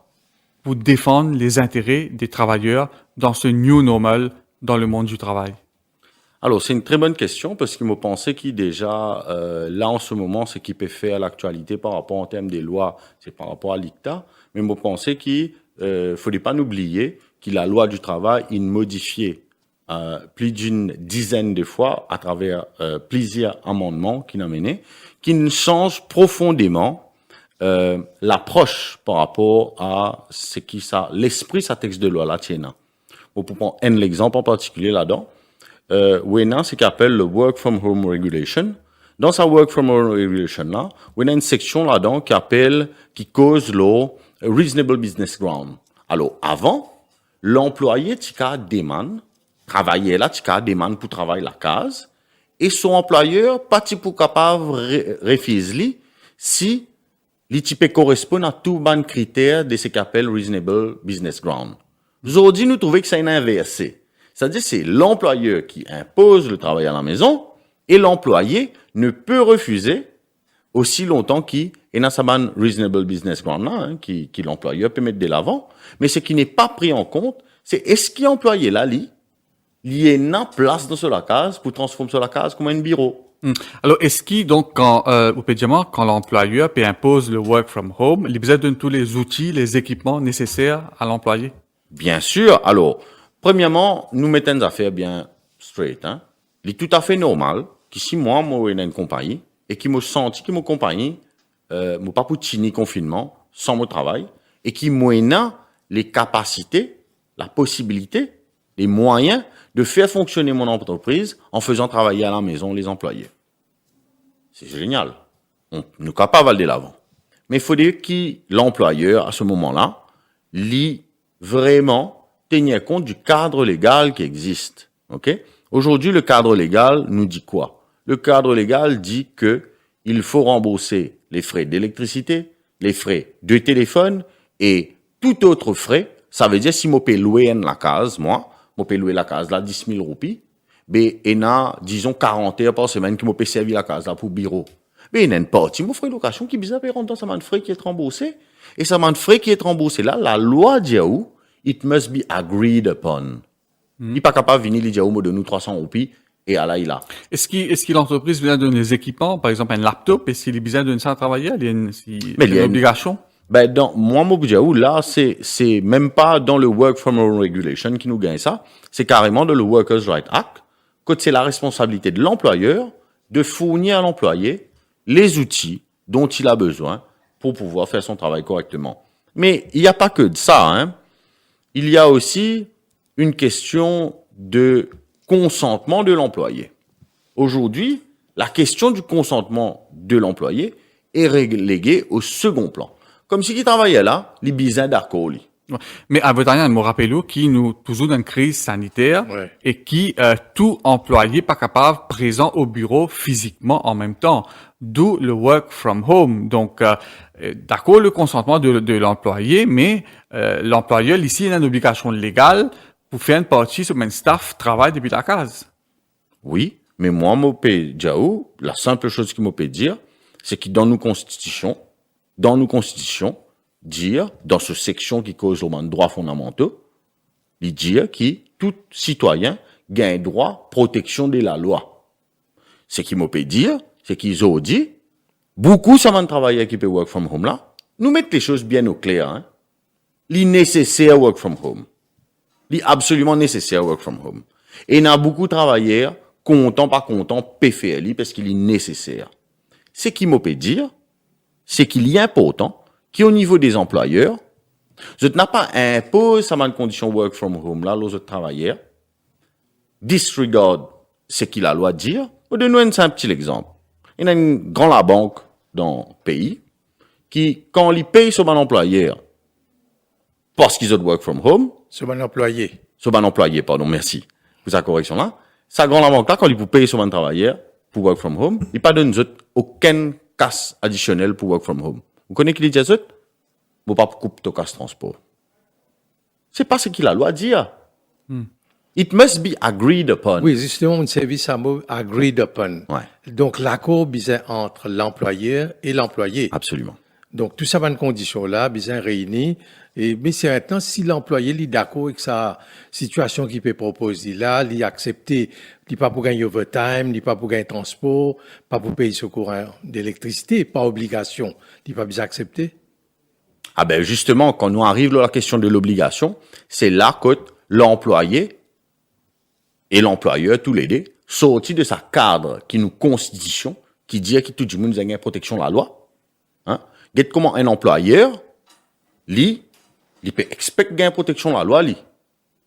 pour défendre les intérêts des travailleurs dans ce new normal dans le monde du travail? Alors, c'est une très bonne question parce que me pensais qu'il déjà, là en ce moment, ce qui peut faire l'actualité par rapport en termes des lois, c'est par rapport à l'ICTA, mais me pensais qu'il faudrait pas oublier que la loi du travail est modifiée plus d'une dizaine de fois à travers plusieurs amendements qui n'ont mené, qui changent profondément l'approche par rapport à ce qui ça, l'esprit sa texte de loi là tienne. Pour prendre un exemple en particulier là-dedans, où il y a ce qu'on appelle le Work from Home Regulation. Dans sa Work from Home Regulation là, il y a une section là-dedans qui cause le Reasonable Business Ground. Alors, avant, l'employé, tika demande, travailler là, tika demande pour travailler la case, et son employeur, pas pour capable refuser si les types correspondent à tous les critères de ce qu'on appelle Reasonable Business Ground. Aujourd'hui, nous trouvons que c'est inversé. C'est-à-dire, c'est l'employeur qui impose le travail à la maison, et l'employé ne peut refuser aussi longtemps qu'il y a un reasonable business ground là, hein, qui l'employeur peut mettre de l'avant. Mais ce qui n'est pas pris en compte, c'est est-ce qu'il employé là, il y a une place dans la case pour transformer la case comme un bureau. Alors, est-ce que, donc, au pédiament, quand l'employeur impose le work from home, il besoin de tous les outils, les équipements nécessaires à l'employé? Bien sûr. Alors, premièrement, nous mettons des affaires bien straight. Hein. Il est tout à fait normal que si moi, j'ai une compagnie et qui me senti que mon compagnie, mon pas pour tenir confinement sans mon travail et qui m'en les capacités, la possibilité, les moyens de faire fonctionner mon entreprise en faisant travailler à la maison les employés. C'est génial. On est capable d'aller de l'avant. Mais il faut dire que l'employeur, à ce moment-là, lit vraiment tenir compte du cadre légal qui existe. Okay? Aujourd'hui, le cadre légal nous dit quoi? Le cadre légal dit que il faut rembourser les frais d'électricité, les frais de téléphone et tout autre frais. Ça veut dire si je peux louer la case, moi, je peux louer la case là 10 000 roupies, ben, il y a, disons, 40 heures par semaine qui me peut servir la case là pour bureau. Mais il y a une partie, mon frais de location qui bizarre, rentrer dans ça frais qui est remboursé. Et ça frais qui est remboursé là, la loi dit où, it must be agreed upon. Il n'est pas capable de venir, il dit où, de nous 300 roupies, et à là, il a. Est-ce que l'entreprise vient de donner des équipements, par exemple un laptop, est-ce qu'il est besoin de ça à travailler? Il y a une obligation? Ben, moi, mon budget, là, c'est même pas dans le Work from Home Regulation qui nous gagne ça. C'est carrément dans le Workers' Right Act, que c'est la responsabilité de l'employeur de fournir à l'employé les outils dont il a besoin pour pouvoir faire son travail correctement. Mais il n'y a pas que de ça, hein. Il y a aussi une question de consentement de l'employé. Aujourd'hui, la question du consentement de l'employé est reléguée au second plan. Comme si qui travaillait là, les bisins d'accord. Mais à votre avis, je me rappelle qui nous toujours dans une crise sanitaire et qui tout employé pas capable présent au bureau physiquement en même temps, d'où le work from home. Donc d'accord le consentement de l'employé, mais l'employeur ici il a une obligation légale pour faire une partie sur mon staff travaille depuis la case. Oui, mais moi la simple chose qui me peut dire, c'est que dans nos constitutions, dire, dans ce section qui cause aux droits fondamentaux, il dit que tout citoyen gagne droit protection de la loi. Ce qui me peut dire, c'est qu'ils ont dit, beaucoup ça va travailler qui peut work from home là, nous mettre les choses bien au clair, hein. Les nécessaires work from home. Les absolument nécessaires work from home. Et il y a beaucoup de travailleurs, content, pas content, PFL, parce qu'il est nécessaire. Ce qui me peut dire, c'est qu'il est important qu'au niveau des employeurs, je n'ai pas imposé ça une condition work from home là, aux autres travailleurs, disregard ce qu'il a loi de dire. Ou de nous un petit exemple. Il y a une grande banque dans le pays qui, quand il paye sur un employeur, parce qu'ils ont work from home, Sur un employé. sur un employé, pardon, merci pour sa correction là, sa grande banque là, quand il peut payer sur un travailleur pour work from home, il pas donne aucune casse additionnelle pour work from home. Vous connaissez qui dit ça? Vous pas couper ton casse transport. C'est pas ce qu'il a loi dire. It must be agreed upon. Oui, justement, un service à mot agreed upon. Ouais. Donc, l'accord bizarre entre l'employeur et l'employé. Absolument. Donc, tout ça va une condition là, bizarre réunie. Et, mais c'est maintenant, si l'employé est d'accord avec sa situation qu'il peut proposer là, il accepter, il pas pour gagner overtime, il pas pour gagner transport, pas pour payer ce courant d'électricité, pas obligation, il pas bien accepter. Ah ben, justement, quand nous arrive à la question de l'obligation, c'est là que l'employé et l'employeur, tous les deux, sortis de sa cadre qui nous constitution, qui dit que tout le monde a une protection de la loi. Hein? Regarde comment un employeur, il peut expecter gagner protection de la loi,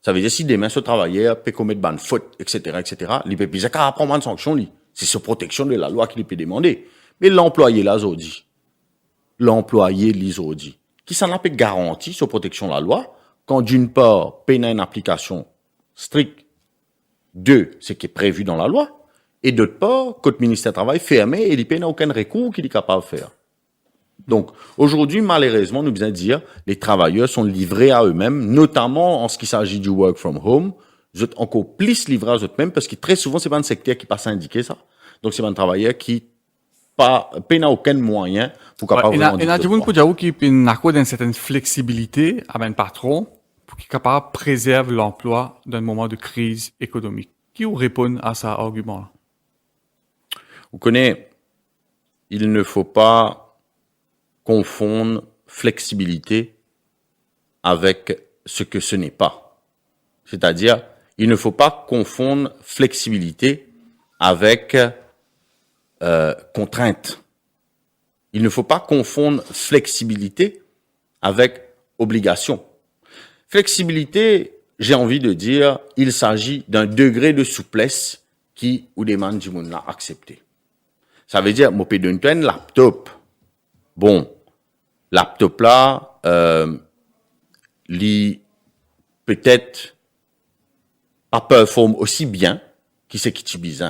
Ça veut dire si demain ce travailleur peut commettre une faute, etc., il peut plus qu'à prendre une sanction, C'est cette protection de la loi qu'il peut demander. Mais l'employé, là, dit. L'employé, dit. Qui s'en a pas garanti cette protection de la loi, quand d'une part, paye une application stricte de ce qui est prévu dans la loi, et d'autre part, que le ministère du Travail fermé et il n'a aucun recours qu'il est capable de faire. Donc, aujourd'hui, malheureusement, nous devons dire, les travailleurs sont livrés à eux-mêmes, notamment en ce qui s'agit du work from home. Vous êtes encore plus livrés à eux-mêmes parce que très souvent, c'est pas un secteur qui passe à indiquer ça. Donc, c'est un travailleur qui n'a aucun moyen pour capable de il y a des gens qui ont une certaine flexibilité avec un patron pour qu'il soit capable de préserver l'emploi dans un moment de crise économique. Qui répond à cet argument-là? Vous connaissez, il ne faut pas confondre flexibilité avec ce que ce n'est pas. C'est-à-dire, il ne faut pas confondre flexibilité avec contrainte. Il ne faut pas confondre flexibilité avec obligation. Flexibilité, j'ai envie de dire, il s'agit d'un degré de souplesse qui ou demande du monde l'a accepté. Ça veut dire, moi, je peux un laptop. Bon, laptop là, peut-être pas performe aussi bien qui c'est qui t'utilise.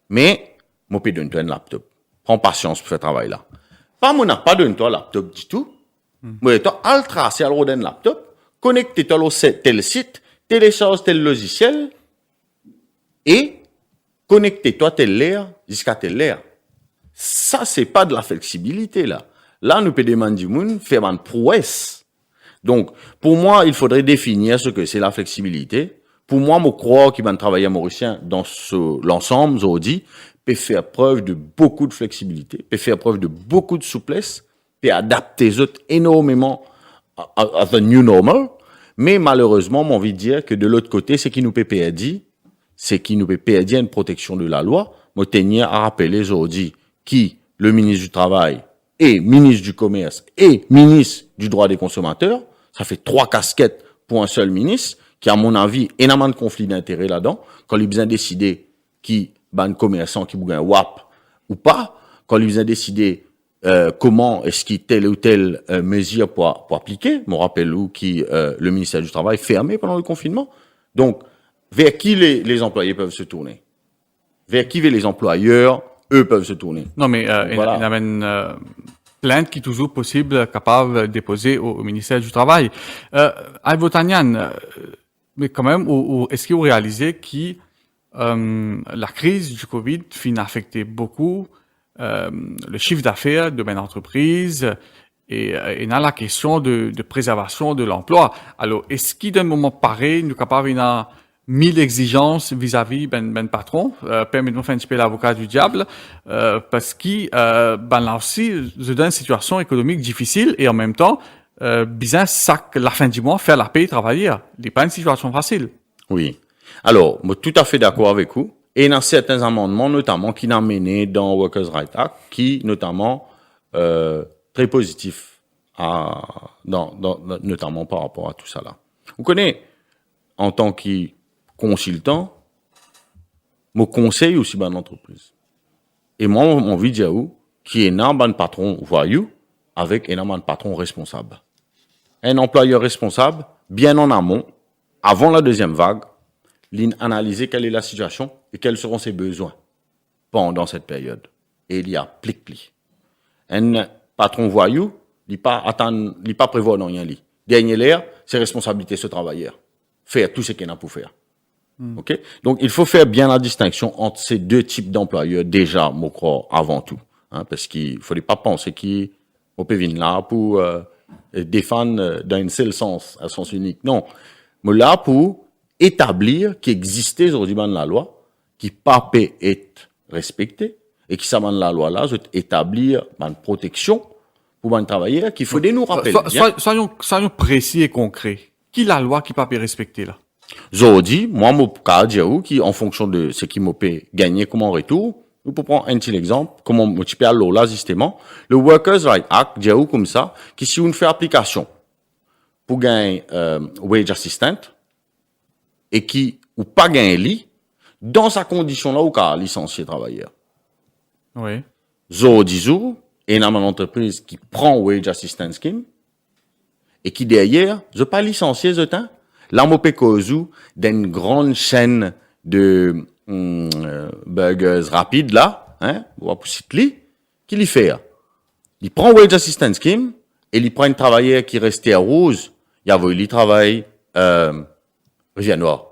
Mais, moi, je peux un laptop. Prends patience pour faire travail là. Pas moi, n'a pas donné toi laptop du tout. Moi, toi, al tracer al rodin laptop, connecte-toi au tel site, télécharge tel logiciel, et connecte-toi tel l'air jusqu'à tel l'air. Ça, c'est pas de la flexibilité, là. Là, nous pouvons demander du monde, faire une prouesse. Donc, pour moi, il faudrait définir ce que c'est la flexibilité. Pour moi, je crois qu'il va travailler mauricien dans l'ensemble, je dis, peut faire preuve de beaucoup de flexibilité, peut faire preuve de beaucoup de souplesse, peut adapter les autres énormément à the new normal. Mais malheureusement, j'ai envie de dire que de l'autre côté, c'est qui nous peut perdre, c'est qui nous peut perdre une protection de la loi. Moi, tenir à rappeler aujourd'hui qui, le ministre du Travail et ministre du Commerce et ministre du Droit des consommateurs, ça fait 3 casquettes pour un seul ministre, qui, à mon avis, énormément de conflits d'intérêts là-dedans, quand il vient décider qui, un commerçant qui bouge un WAP ou pas, quand il vient décider comment est-ce qu'il telle ou telle mesure pour appliquer. Je me rappelle où qui le ministère du Travail fermé pendant le confinement. Donc, vers qui les employés peuvent se tourner? Vers qui les employeurs, eux, peuvent se tourner? Non, mais il y a une plainte qui est toujours possible, capable de déposer au ministère du Travail. Alvotanian, mais quand même, est-ce que vous réalisez que la crise du Covid a affecté beaucoup le chiffre d'affaires de mes entreprises et dans la question de préservation de l'emploi. Alors, est-ce qu'il d'un moment pareil, nous capables de 1000 exigences vis-à-vis ben patron, permettez-nous de faire un petit peu l'avocat du diable, parce que là aussi, je donne une situation économique difficile et en même temps, bizarre, ça, la fin du mois, faire la paye, travailler. n'est pas une situation facile. Oui. Alors, moi, tout à fait d'accord avec vous. Et dans certains amendements, notamment, qui n'ont mené dans Workers' Rights Act, qui, notamment, très positif notamment par rapport à tout ça là. Vous connaissez, en tant que consultant, mon conseil aussi dans l'entreprise. Et moi, mon envie de dire qui est un patron voyou avec un patron responsable. Un employeur responsable, bien en amont, avant la deuxième vague, analyser quelle est la situation et quels seront ses besoins pendant cette période. Et il y applique. Un patron voyou, il pas prévoir non rien li. Dernier l'air, c'est responsabilité de ce travailleur. Faire tout ce qu'il a pour faire. OK? Donc, il faut faire bien la distinction entre ces deux types d'employeurs déjà, je crois, avant tout. Hein, parce qu'il ne faudrait pas penser qu'on peut venir là pour défendre dans un seul sens, à sens unique. Non. Mais là pour établir qu'il existait aujourd'hui dans la loi, qui pas peut être respecté, et qui ça dans la loi là, c'est établir une protection pour un travailleur qu'il faut nous rappeler. Soyons précis et concrets. Qui la loi qui pas peut respecter là? Aujourd'hui, moi, mon cas, qui, en fonction de ce qui m'a peut gagner comme en retour, nous pouvons prendre un petit exemple, comment on peut aller là, justement, le Workers' Rights Act, comme ça, qui si on fait application pour gagner, wage assistant, et qui, ou pas gagner lit, dans sa condition là, ou qu'à licencier travailleur. Oui. Aujourd'hui, et dans mon entreprise qui prend wage assistant scheme, et qui derrière, je pas licencier ce temps, là, mon pécozou, d'une grande chaîne de, burgers rapides, là, hein, ou à Poussitli, qui l'y fait. Il prend wage assistant scheme, et il prend un travailleur qui restait à Rose, il y avait, il travaille, Rivière-Noire.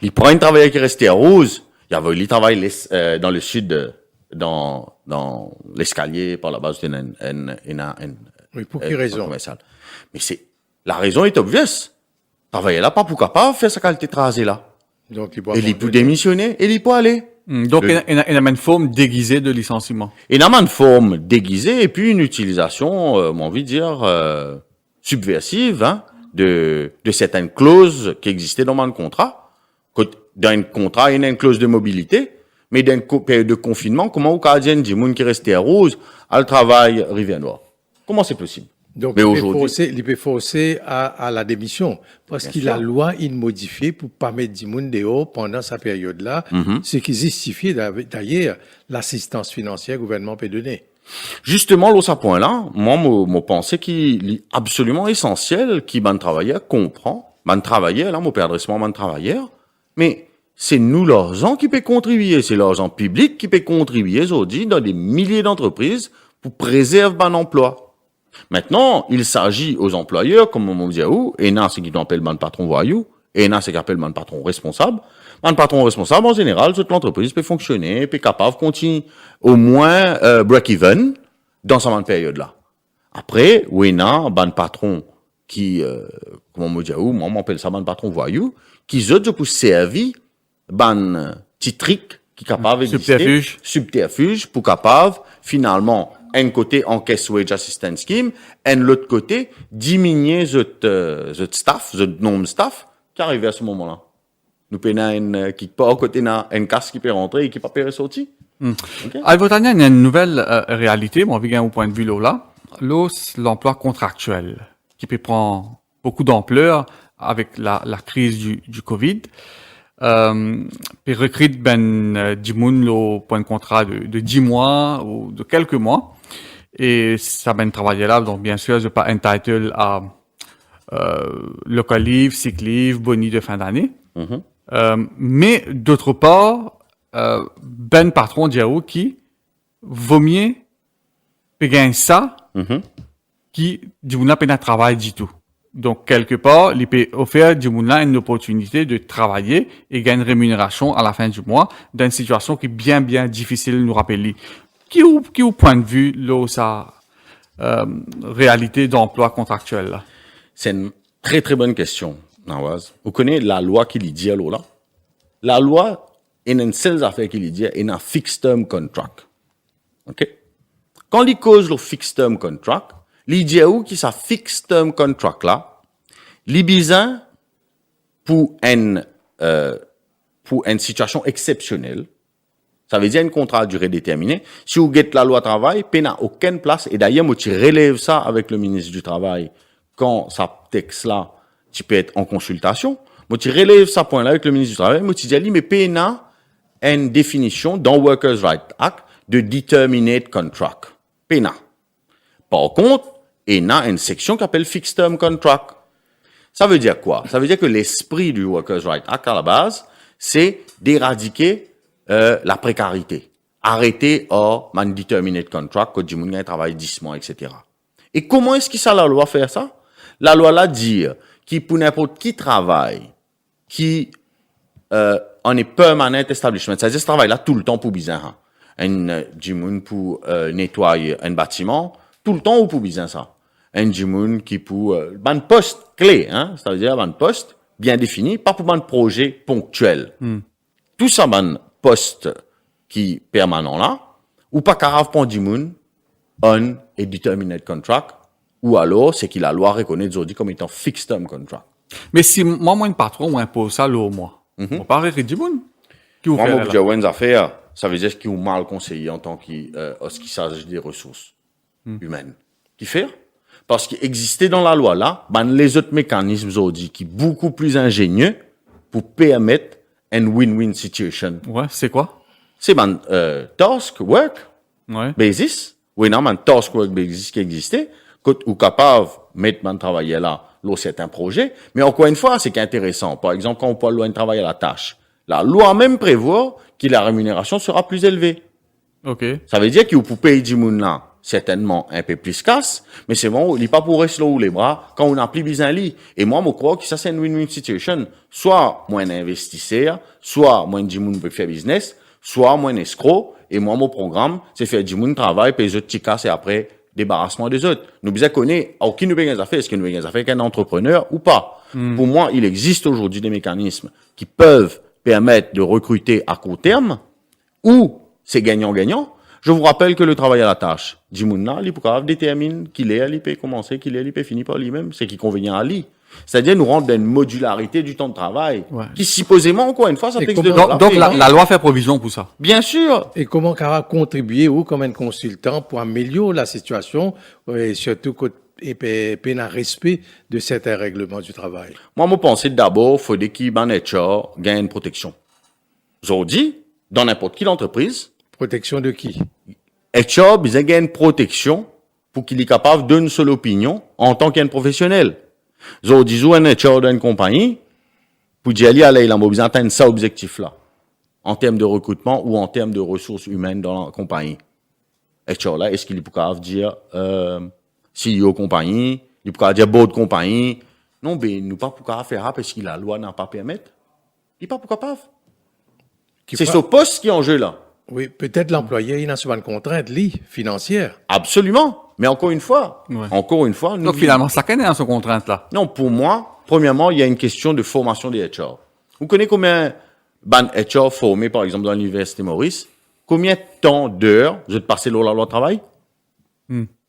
Il prend un travailleur qui restait à Rose, il y avait, il travaille, dans le sud, dans l'escalier, par la base d'une, oui, pour quelle raison? Mais la raison est obvious. Travailler là, pas pour capable faire sa qualité de tracé là. Donc, il peut démissionner, et il peut aller. Donc, il y a une forme déguisée de licenciement. Il y a une forme déguisée et puis une utilisation, on a envie de dire, subversive, hein, de certaines clauses qui existaient dans mon contrat. Dans un contrat, il y a une clause de mobilité, mais dans une période de confinement, comment au Canadien, des gens qui restaient à Rose, à le travail Rivière-Noire? Comment c'est possible? Donc, mais il peut forcer à la démission. Parce que la loi, il modifie pour pas mettre du monde dehors pendant sa période-là, ce qui justifie d'ailleurs l'assistance financière que le gouvernement peut donner. Justement, là, à ce point-là, moi, je pensais qu'il est absolument essentiel qu'il ban travailleur comprend, ban travailleur, là, mon père adressement ban travailleur, mais c'est nous, l'argent, qui peut contribuer, c'est l'argent public qui peut contribuer, aujourd'hui, dans des milliers d'entreprises pour préserver un emploi. Maintenant, il s'agit aux employeurs, comme on dit, et non, c'est qui appelle le patron voyou, et non, c'est qui appelle le patron responsable. Le patron responsable, en général, toute l'entreprise peut fonctionner, peut capable de continuer au moins break-even dans cette période-là. Après, oui, non, le patron qui, comme on dit, moi, on appelle ça le patron voyou, qui zut pour servir, petit trick qui est capable d'exister. Subterfuge, pour capable, finalement, un côté encaisse wage assistance scheme, et l'autre côté diminuer votre staff, votre nombre de staff qui arrive à ce moment-là. Nous payons une qui pas à côté un casse qui peut rentrer et qui pas peut sortir. Okay. À votre année, il y a une nouvelle réalité, bon, vient au point de vue là, l'emploi contractuel qui peut prendre beaucoup d'ampleur avec la crise du Covid. Puis recrute du monde au point de contrat de 10 mois ou de quelques mois. Et ça travailler là, donc bien sûr, je pas entitled à local leave, sick leave, boni de fin d'année. Mais d'autre part, patron diao qui vaut mieux payer ça qui du monde n'a travail du tout. Donc quelque part, il peut offrir du monde une opportunité de travailler et gagner une rémunération à la fin du mois dans une situation qui est bien difficile nous rappeler. Qui au point de vue là sa réalité d'emploi contractuel là? C'est une très très bonne question, Nawaz. Vous connaissez la loi qui lui dit là? La loi est une seule affaire qui lui dit est un fixed term contract. OK? Quand il cause le fixed term contract, il dit où qui ça fixed term contract là, il besoin pour une situation exceptionnelle. Ça veut dire un contrat à durée déterminée. Si vous guettez la loi travail, il n'a aucune place. Et d'ailleurs, moi, tu relèves ça avec le ministre du Travail. Quand ça texte là, tu peux être en consultation. Moi, tu relèves ça point là avec le ministre du Travail. Moi, tu dis, mais PNA a une définition dans Workers' Rights Act de determinate contract. PNA. Par contre, il a une section qui s'appelle fixed term contract. Ça veut dire quoi? Ça veut dire que l'esprit du Workers' Rights Act à la base, c'est d'éradiquer la précarité. Arrêter man determinate contract, que du monde travaille 10 mois, etc. Et comment est-ce que ça, la loi fait ça? La loi là dit qui pour n'importe qui travaille, qui en est permanent establishment, c'est-à-dire ce travail là tout le temps pour bizarre. Du monde pour nettoyer un bâtiment, tout le temps ou pour bizarre ça. Du monde qui pour ban poste clé, hein, ça veut dire ban poste bien défini, pas pour ban projet ponctuel. Tout ça ban poste qui permanent là, ou pas grave pour du monde on a determinate contract, ou alors c'est que la loi reconnaît aujourd'hui comme étant fixed term contract. Mais si moi un patron ou impose ça au mois, on pas arrêter du monde. Moi, mon budget une affaire, ça veut dire qu'il est mal conseillé en tant qu'il s'agit des ressources humaines. Qui fait? Parce qu'il existait dans la loi là, les autres mécanismes aujourd'hui qui sont beaucoup plus ingénieux pour permettre une win-win situation. Ouais, c'est quoi? C'est task work basis. Oui, non, task work basis qui existait, ou capable de mettre travailler là, c'est un projet. Mais encore une fois, c'est qu'intéressant. Par exemple, quand on parle de travailler à la tâche, la loi même prévoit que la rémunération sera plus élevée. OK. Ça veut dire qu'il faut payer du monde là, certainement un peu plus casse, mais c'est bon, il n'est pas pour rester là les bras quand on a plus besoin de lui. Et moi, je crois que ça, c'est une win-win situation. Soit moi, un investisseur, soit moi, du monde peut faire business, soit moi, un escroc, et moi, mon programme, c'est faire du monde travail, payer les autres petits casses et après, débarrassement des autres. Nous besoin connaître, qui nous paye des affaires, est-ce que nous paye des affaires qu'un entrepreneur ou pas? Pour moi, il existe aujourd'hui des mécanismes qui peuvent permettre de recruter à court terme ou c'est gagnant-gagnant. Je vous rappelle que le travail à la tâche, Jimouna, l'hypocrave détermine qu'il est, il peut commencer, qu'il est, il peut finir par lui-même, c'est qui convient à lui. C'est-à-dire nous rendre dans une modularité du temps de travail, qui supposément, encore une fois, ça texte de Donc la loi fait provision pour ça. Bien sûr. Et comment Cara contribuer ou comme un consultant pour améliorer la situation et surtout un respect de certains règlements du travail? Moi, je pense d'abord, il faut qu'il y ait gagne une protection. Aujourd'hui, dans n'importe quelle entreprise. Protection de qui? HR, il y a une protection pour qu'il est capable d'une seule opinion en tant qu'un professionnel. Aujourd'hui, un HR d'une compagnie, pour dire il a besoin d'atteindre ça objectif-là, en termes de recrutement ou en termes de ressources humaines dans la compagnie. HR là, est-ce qu'il est capable de dire CEO compagnie, il est capable de dire board compagnie? Non, ben, nous pas pour faire parce que la loi n'a pas permettre. Il n'est pas pour capable. C'est ce poste qui est en jeu là. Oui, peut-être l'employé, il a souvent une contrainte, financière. Absolument. Mais encore une fois, Donc finalement, ça connaît ce contrainte-là. Non, pour moi, premièrement, il y a une question de formation des HR. Vous connaissez combien de HR formés, par exemple, dans l'Université Maurice? Combien de temps, d'heures, vous êtes passé dans la loi de travail?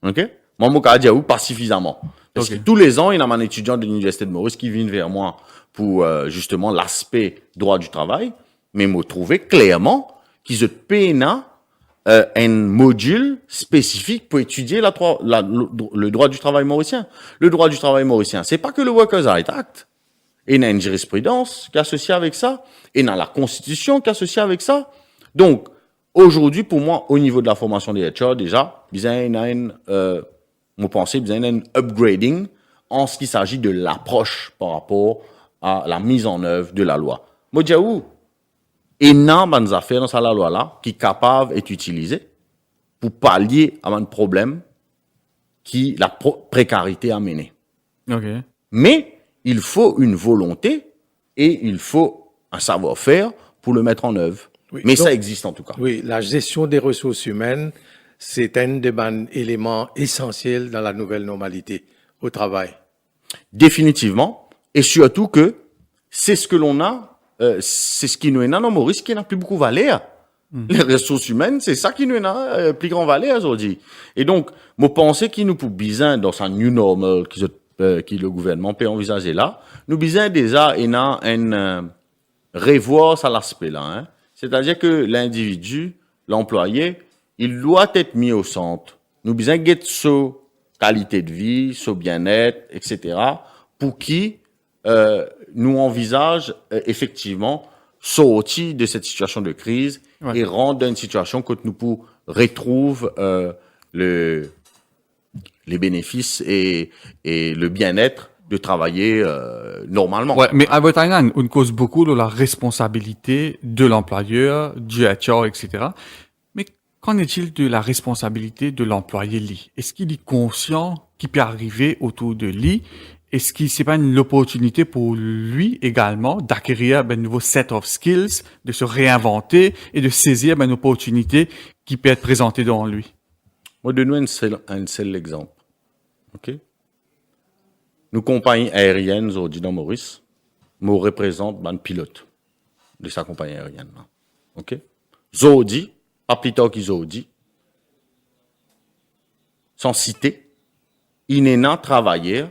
OK? Moi, mon cas, dire pas suffisamment. Parce que tous les ans, il y a un étudiant de l'Université de Maurice qui vient vers moi pour, justement, l'aspect droit du travail. Mais me trouver clairement qu'ils ont payé un module spécifique pour étudier le droit du travail mauricien. Le droit du travail mauricien, c'est pas que le Workers' Rights Act. Il y a une jurisprudence qui est associée avec ça. Et il y a la Constitution qui est associée avec ça. Donc, aujourd'hui, pour moi, au niveau de la formation des HR, déjà, il y a un upgrading en ce qui s'agit de l'approche par rapport à la mise en œuvre de la loi. Moi, je dis où? Et il y a des affaires dans la loi-là qui sont capables d'être utilisées pour pallier à un problème qui la précarité a mené. Okay. Mais il faut une volonté et il faut un savoir-faire pour le mettre en œuvre. Oui, mais donc, ça existe en tout cas. Oui, la gestion des ressources humaines, c'est un des éléments essentiels dans la nouvelle normalité au travail. Définitivement. Et surtout que c'est ce que l'on a. C'est ce qui nous est dans Maurice qui n'a plus beaucoup valeur. Les ressources humaines, c'est ça qui nous est plus grand valeur aujourd'hui. Et donc, moi pensais qu'il nous pour besoin dans sa new normal qui le gouvernement peut envisager là, nous besoin déjà revoir ça l'aspect là. Hein. C'est-à-dire que l'individu, l'employé, il doit être mis au centre. Nous besoin de sa qualité de vie, son bien-être, etc. pour qui nous envisage effectivement sortir de cette situation de crise et rendre dans une situation que nous pouvons retrouver les bénéfices et le bien-être de travailler normalement. Ouais, mais à votre avis, on cause beaucoup de la responsabilité de l'employeur, du HR, etc. Mais qu'en est-il de la responsabilité de l'employé lui? Est-ce qu'il est conscient qu'il peut arriver autour de lui? Est-ce que c'est pas une opportunité pour lui également d'acquérir un nouveau set of skills, de se réinventer et de saisir une opportunité qui peut être présentée devant lui? Moi, donne-nous un seul exemple. OK? Nos compagnies aériennes aujourd'hui dans Maurice, me représentent un pilote de sa compagnie aérienne. Là. OK? Zodi, pas plus tard qu'ils Zodi, sans citer, il n'est pas travailleur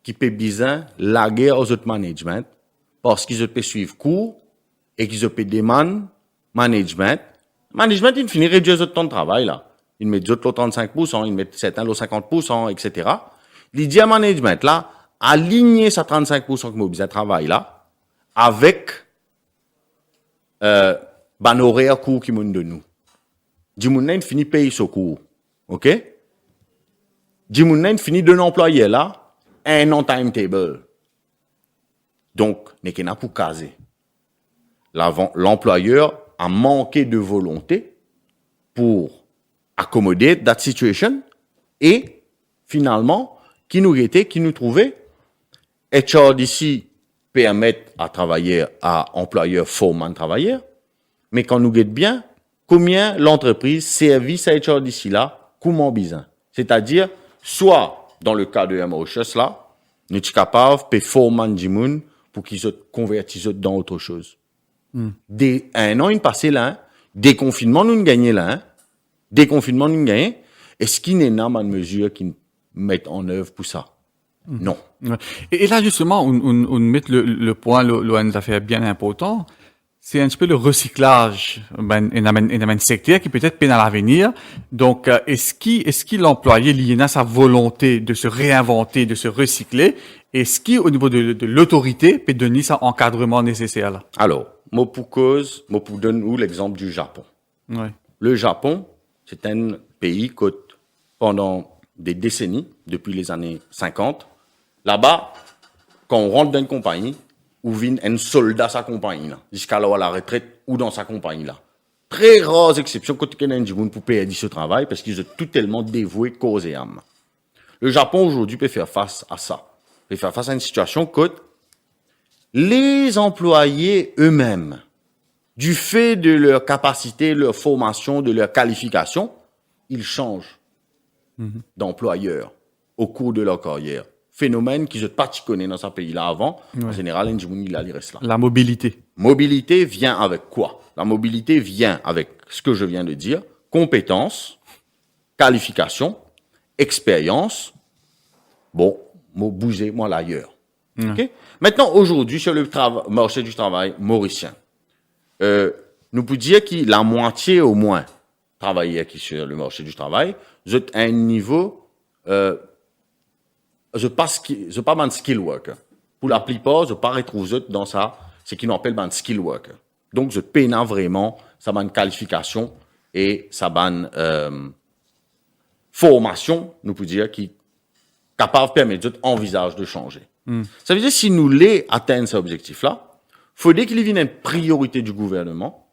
qui peut besoin la guerre aux autres management parce qu'ils peuvent suivre cours et qu'ils peuvent demander management. Management, il finit réduire le temps de travail, là. Il met d'autres 35%, il met certains le 50%, etc. Il dit à management, là, aligner sa 35% que moi besoin de travail, là, avec, horaire cours qui monte de nous. Dimouna, il finit payer ce cours. OK? Dimouna, il finit d'un employé, là, un non-timetable. Donc, n'est qu'un pour caser. L'employeur a manqué de volonté pour accommoder that situation et finalement, qui nous trouvait, HR d'ici permettre à travailler, à employeur former travailleur, mais quand nous guette bien, combien l'entreprise service à HR d'ici là, comment besoin. C'est-à-dire, soit dans le cas de MOHS là, nous sommes capables de former des gens pour qu'ils se convertissent dans autre chose. Un an, il passé là, Déconfinement, nous gagnons là, hein. Déconfinement, nous gagnons. Est-ce qu'il y a une mesure qui mettent en œuvre pour ça? Non. Ouais. Et là, justement, on met le point, l'ONU a fait bien important. C'est un petit peu le recyclage, un secteur qui peut-être peine à l'avenir. Donc, est-ce qu'il l'employé lié à sa volonté de se réinventer, de se recycler? Est-ce qu'au niveau de l'autorité peut donner ça encadrement nécessaire là? Alors, moi pour donner l'exemple du Japon. Ouais. Le Japon, c'est un pays qui, pendant des décennies, depuis les années 50, là-bas, quand on rentre dans une compagnie, ou vient un soldat à sa compagnie, là, jusqu'à là à la retraite, ou dans sa compagnie, là. Très rares exceptions quand il y a un gens pour payer ce travail, parce qu'ils sont tout tellement dévoués cause et âme. Le Japon, aujourd'hui, peut faire face à ça. Peut faire face à une situation que les employés eux-mêmes, du fait de leur capacité, leur formation, de leur qualification, ils changent d'employeur au cours de leur carrière. Phénomène qu'ils n'ont pas connu dans ce pays-là avant. Ouais. En général, il reste là. La mobilité. Mobilité vient avec quoi? La mobilité vient avec ce que je viens de dire, compétences, qualification, expérience. Bon, bouger, moi, l'ailleurs. Okay? Maintenant, aujourd'hui, sur le marché du travail mauricien, nous pouvons dire que la moitié au moins travaillait qui sur le marché du travail, vous êtes à un niveau, je pas un skill worker. Pour la plupart, je pas retrouver dans ça, c'est qu'ils appelle un skill worker. Donc, je peine vraiment, ça une qualification et ça formation, nous pouvons dire, qui capable de permettre d'envisager de changer. Ça veut dire, si nous les atteignons cet objectif-là, faudrait qu'il y ait une priorité du gouvernement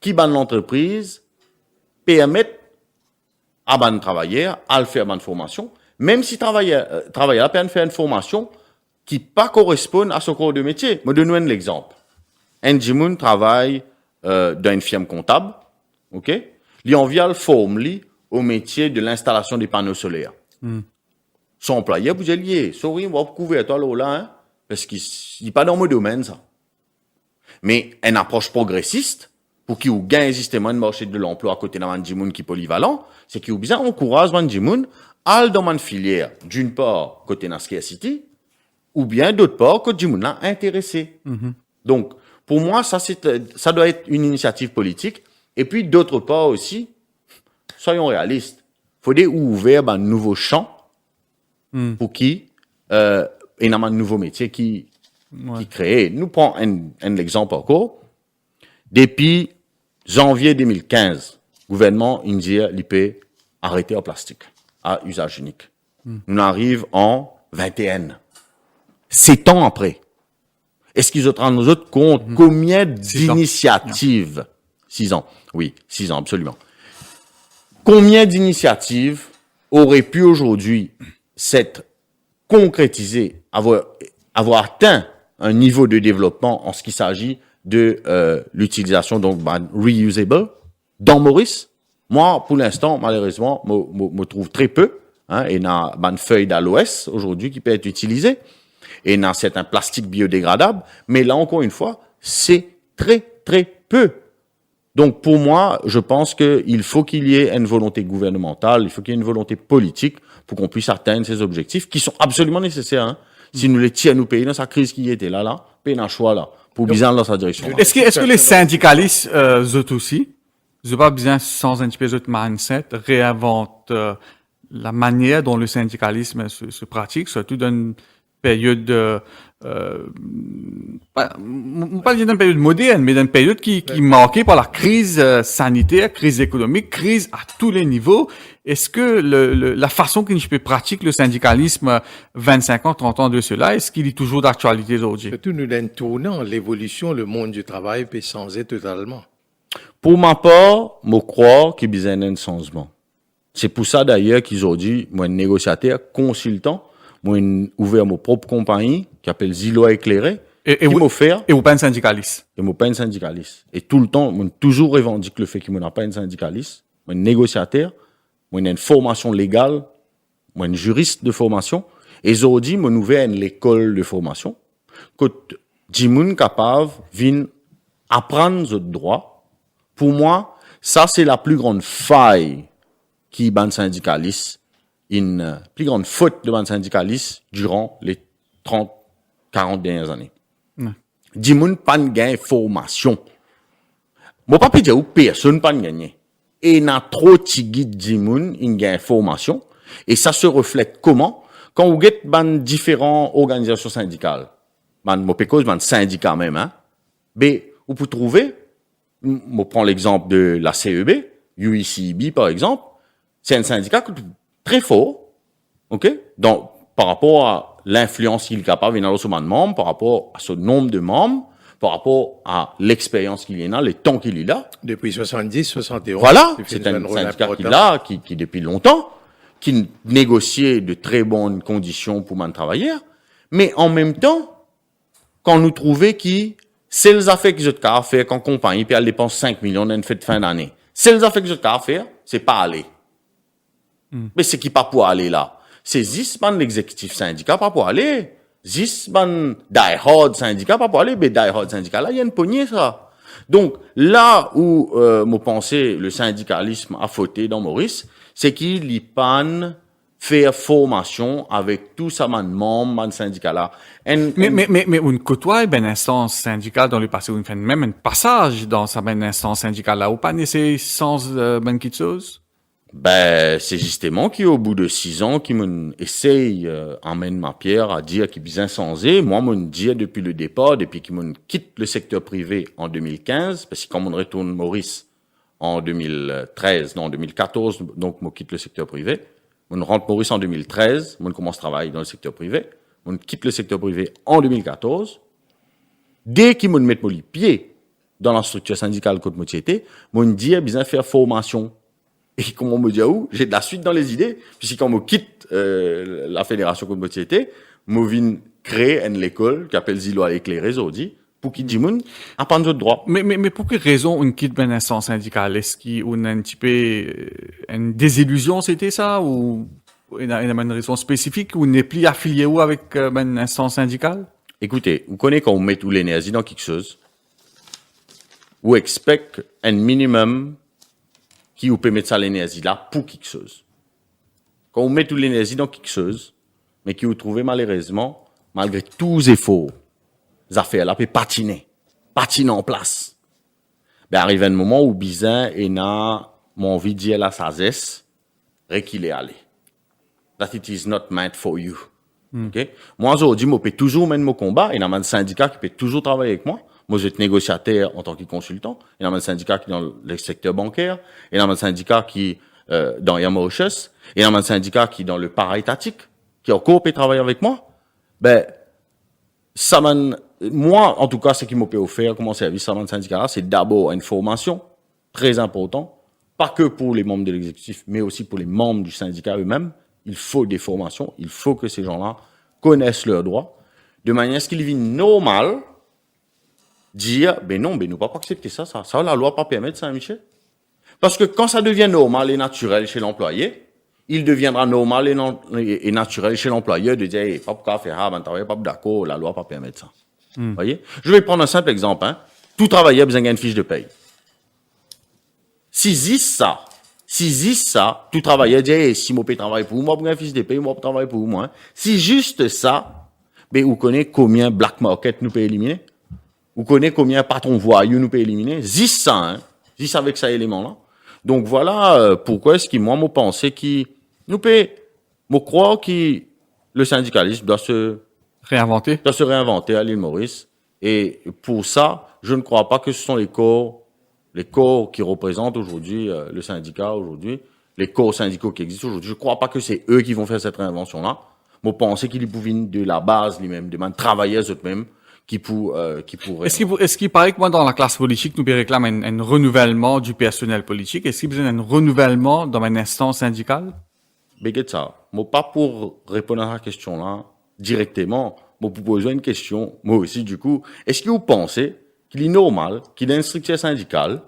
qui, dans l'entreprise, permette à ban travailleurs à le faire une formation, même si travailleur peut faire une formation qui pas correspond à son corps de métier. Je donne un exemple. Un Jimoun travaille dans une firme comptable, ok? Il envie le former au métier de l'installation des panneaux solaires. Son employeur vous dit lié, sorry, on va couvrir toi là, hein, parce qu'il n'est pas dans mon domaine ça. Mais une approche progressiste pour qu'il gagne justement le marché de l'emploi à côté d'un Jimoun qui est polyvalent, c'est qu'il bien encourage un Jimoun à aller dans une filière, d'une part côté de la scarcity, ou bien d'autre part côté Jimoun là intéressé. Donc pour moi ça doit être une initiative politique. Et puis d'autre part aussi, soyons réalistes, faudrait ouvrir un nouveau champ pour qui il y a un nouveau métier qui crée. Nous prenons un exemple encore. Depuis janvier 2015, le gouvernement indien l'IP arrêté en plastique à usage unique. Nous arrivons en 21. 7 ans après. Est-ce qu'ils ont rendu nous autres compte combien d'initiatives? 6 ans. Oui, 6 ans, absolument. Combien d'initiatives auraient pu aujourd'hui s'être concrétisées, avoir atteint un niveau de développement en ce qui s'agit de l'utilisation donc reusable dans Maurice? Moi, pour l'instant, malheureusement, me trouve très peu. Hein, et dans une feuille d'aloès aujourd'hui qui peut être utilisée, et dans certains plastiques biodégradables. Mais là, encore une fois, c'est très, très peu. Donc, pour moi, je pense qu'il faut qu'il y ait une volonté gouvernementale, il faut qu'il y ait une volonté politique pour qu'on puisse atteindre ces objectifs qui sont absolument nécessaires. Hein. Si nous les tirons, nous payons dans sa crise qui était là, payons un choix là, pour bien dans sa direction. Est-ce que les syndicalistes, eux aussi, ils n'ont pas besoin, sans un petit peu de mindset, réinventent la manière dont le syndicalisme se pratique, surtout dans une période pas d'une période moderne, mais d'une période qui est marquée par la crise sanitaire, crise économique, crise à tous les niveaux. Est-ce que la façon que je peux pratiquer le syndicalisme 25 ans, 30 ans de cela, est-ce qu'il est toujours d'actualité aujourd'hui? Surtout nous d'un tournant, l'évolution, le monde du travail peut changer totalement. Pour ma part, je crois qu'il y a besoin d'un changement. C'est pour ça d'ailleurs qu'ils ont dit, moi, un négociateur, consultant, moi, ouvert ma propre compagnie, qui s'appelle Ziloa Éclairé, et vous pas un syndicaliste. Et moi, pas un syndicaliste. Et tout le temps, moi, toujours revendique le fait que moi, pas un syndicaliste, moi, un négociateur, moi, une formation légale, moi, un juriste de formation, et ils ont dit, moi, ouvert une école de formation, que Jimoun capable, vient apprendre ce droit. Pour moi, ça, c'est la plus grande faille qui ban syndicaliste, une plus grande faute de ban syndicaliste durant les 30, 40 dernières années. Dimoun pas gain formation. Mon papi dit ou personne pas gagné. Et n'a trop tigui dimoun in gain formation. Et ça se reflète comment? Quand vous êtes ban différentes organisations syndicales, ban mopekos, ban syndicat même, hein. Vous pouvez trouver, je prends l'exemple de la CEB, UICB par exemple, c'est un syndicat très fort, ok? Donc, par rapport à l'influence qu'il est capable d'avoir sur le membre, par rapport à son nombre de membres, par rapport à l'expérience qu'il y a, les temps qu'il est là. Depuis 70, 71. Voilà, c'est un syndicat qui depuis longtemps, qui négociait de très bonnes conditions pour man travailler, mais en même temps, quand nous trouvons qui, c'est les affaires que je te faire quand compagnie, puis elle dépense 5 millions dans une fête de fin d'année. C'est les affaires que je te faire, c'est pas aller. Mais c'est qui pas pour aller là? C'est 10 ban l'exécutif syndicat pas pour aller. 10 ban die-hard syndicat pas pour aller. Mais die-hard syndicat là, il y a une poignée ça. Donc, là où, moi pensais le syndicalisme a fauté dans Maurice, c'est qu'il y pan faire formation avec tout ça membres de syndicat là. Mais on côtoie une instance syndicale dans le passé, on fait même un passage dans sa bonne instance syndicale là, ou pas nécessaire sans bonne quelque chose? C'est justement qu'au bout de 6 ans, qui m'essaye, emmène ma pierre à dire qu'il est bien sensé. Moi, m'en dit depuis le départ, depuis qu'il m'en quitte le secteur privé en 2015, parce que quand on retourne Maurice en 2014, donc, moi quitte le secteur privé. On rentre Maurice en 2013, on commence à travailler dans le secteur privé. On quitte le secteur privé en 2014. Dès qu'il m'en met les pieds dans la structure syndicale côte moitié, m'on dit bien faire formation. Et comme on me dit, j'ai de la suite dans les idées, puisque quand on quitte la fédération côte moitié, je viens créer une école qui s'appelle Ziloa éclairé, aujourd'hui, pour qu'il dise, apprendre de droit. Mais pour quelle raison on quitte une instance syndicale? Est-ce qu'on a un petit peu une désillusion, c'était ça? Ou il y a une raison spécifique ou on n'est plus affilié avec une instance syndicale? Écoutez, vous connaissez quand on met toute l'énergie dans quelque chose, vous expect un minimum qui vous peut mettre ça l'énergie là pour quelque chose. Quand on met toute l'énergie dans quelque chose, mais qui vous trouvez malheureusement, malgré tous les efforts, les affaires là peut patiner en place. Arrive un moment où bizarre et n'a mon envie de dire la sagesse, qu'il est allé. That it is not meant for you. Okay? Moi aujourd'hui, je peux toujours mener mon combat, il y a un syndicat qui peut toujours travailler avec moi. Moi, je suis négociateur en tant que consultant. Il y a un syndicat qui est dans le secteur bancaire. Il y a un syndicat qui dans Yamaoches. Il y a un syndicat qui est dans le para-étatique, qui encore peut travailler avec moi. Moi, en tout cas, ce qui m'a offert comme service à mon syndicat, c'est d'abord une formation très importante, pas que pour les membres de l'exécutif, mais aussi pour les membres du syndicat eux-mêmes. Il faut des formations. Il faut que ces gens-là connaissent leurs droits, de manière à ce qu'ils vivent normal. Dire, non, nous pas accepter ça, la loi pas permettre ça, Michel. Parce que quand ça devient normal et naturel chez l'employé, il deviendra normal et naturel chez l'employeur de dire, pas pourquoi faire, travailler pas d'accord, la loi pas permettre ça. Voyez? Je vais prendre un simple exemple, Tout travailleur a besoin d'une fiche de paye. Si ça, tout travailleur dit, si moi peux travailler pour moi, pour une fiche de paye, moi peux travailler pour moi, Si juste ça, vous connaissez combien black market nous peut éliminer? Vous connaissez combien patrons voyous nous peut éliminer? 10 avec ça élément-là. Donc voilà pourquoi est-ce que moi pensais que nous peut, moi croire que le syndicalisme doit se réinventer à l'île Maurice. Et pour ça, je ne crois pas que ce sont les corps qui représentent aujourd'hui le syndicat aujourd'hui, les corps syndicaux qui existent aujourd'hui. Je ne crois pas que c'est eux qui vont faire cette réinvention-là. Moi pensais qu'ils pouvaient de la base lui-même, de travailleurs eux-mêmes. Qui pourrait. Est-ce qu'il paraît que moi, dans la classe politique, nous réclame un renouvellement du personnel politique? Est-ce qu'il y a besoin d'un renouvellement dans une instance syndicale? Ça. Moi, pas pour répondre à la question-là directement, moi, pour poser une question, moi aussi, du coup, est-ce que vous pensez qu'il est normal qu'il y ait une structure syndicale,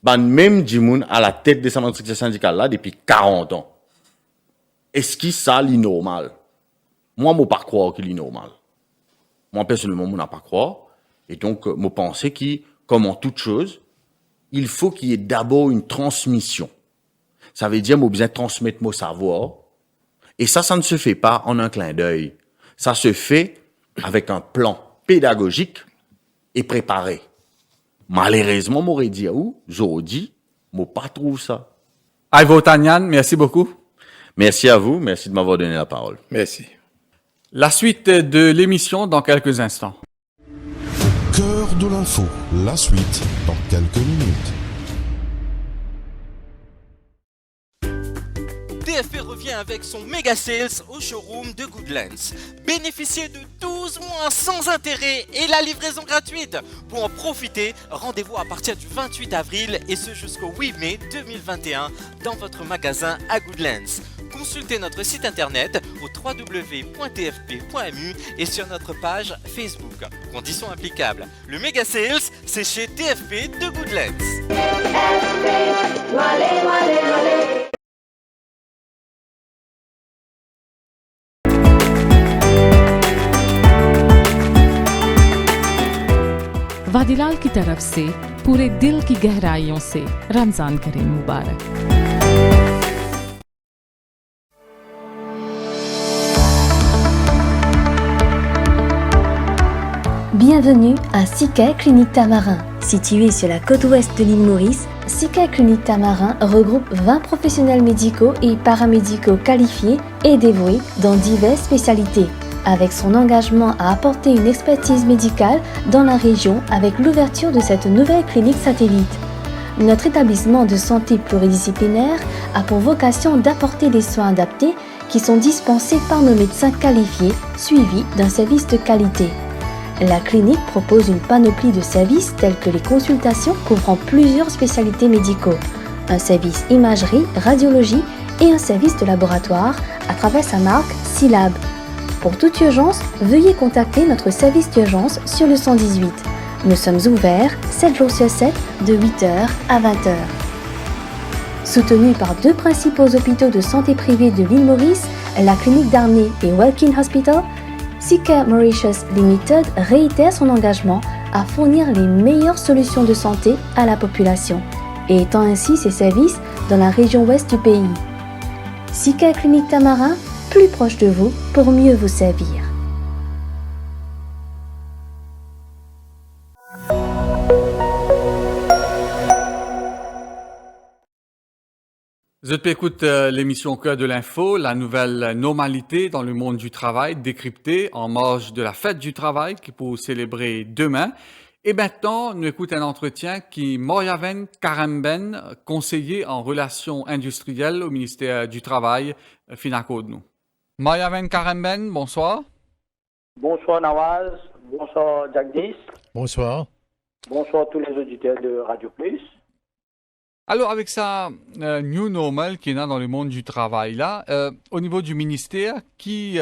même Jimoun à la tête de cette structure syndicale-là depuis 40 ans? Est-ce que ça, est normal? Moi, je ne pas croire qu'il est normal. Moi, personnellement, je n'ai pas croire. Et donc, je pense que, comme en toute chose, il faut qu'il y ait d'abord une transmission. Ça veut dire, moi, besoin de transmettre mon savoir. Et ça ne se fait pas en un clin d'œil. Ça se fait avec un plan pédagogique et préparé. Malheureusement, m'aurait dit, aujourd'hui, moi, pas trouve ça. Ivo Tanyan, merci beaucoup. Merci à vous. Merci de m'avoir donné la parole. Merci. La suite de l'émission dans quelques instants. Cœur de l'info, la suite dans quelques minutes. TFP revient avec son méga sales au showroom de Goodlands. Bénéficiez de 12 mois sans intérêt et la livraison gratuite. Pour en profiter, rendez-vous à partir du 28 avril et ce jusqu'au 8 mai 2021 dans votre magasin à Goodlands. Consultez notre site internet au www.tfp.mu et sur notre page Facebook. Conditions applicables. Le méga sales, c'est chez TFP de Goodlands. वादिलाल की तरफ से पूरे दिल की गहराइयों से रमजान करीम मुबारक। Bienvenue à Sika Clinique Tamarin. Située sur la côte ouest de l'île Maurice, Sika Clinique Tamarin regroupe 20 professionnels médicaux et paramédicaux qualifiés et dévoués dans diverses spécialités. Avec son engagement à apporter une expertise médicale dans la région avec l'ouverture de cette nouvelle clinique satellite. Notre établissement de santé pluridisciplinaire a pour vocation d'apporter des soins adaptés qui sont dispensés par nos médecins qualifiés, suivis d'un service de qualité. La clinique propose une panoplie de services tels que les consultations couvrant plusieurs spécialités médicaux, un service imagerie, radiologie et un service de laboratoire à travers sa marque Silab. Pour toute urgence, veuillez contacter notre service d'urgence sur le 118. Nous sommes ouverts 7 jours sur 7 de 8h à 20h. Soutenu par deux principaux hôpitaux de santé privés de l'île Maurice, la clinique d'Arney et Welkin Hospital, Sika Mauritius Limited réitère son engagement à fournir les meilleures solutions de santé à la population et étend ainsi ses services dans la région ouest du pays. Sika Clinique Tamarin, plus proche de vous pour mieux vous servir. Vous écoutez l'émission Cœur de l'info, la nouvelle normalité dans le monde du travail, décryptée en marge de la fête du travail qui peut célébrer demain. Et maintenant, nous écoutons un entretien qui Moryaven Karamben, conseiller en relations industrielles au ministère du Travail, Finacode nous. Moryaven Karamben, bonsoir. Bonsoir Nawaz, bonsoir Jagdish. Bonsoir. Bonsoir tous les auditeurs de Radio Plus. Alors, avec ça, New Normal qui est là dans le monde du travail, là, au niveau du ministère, qui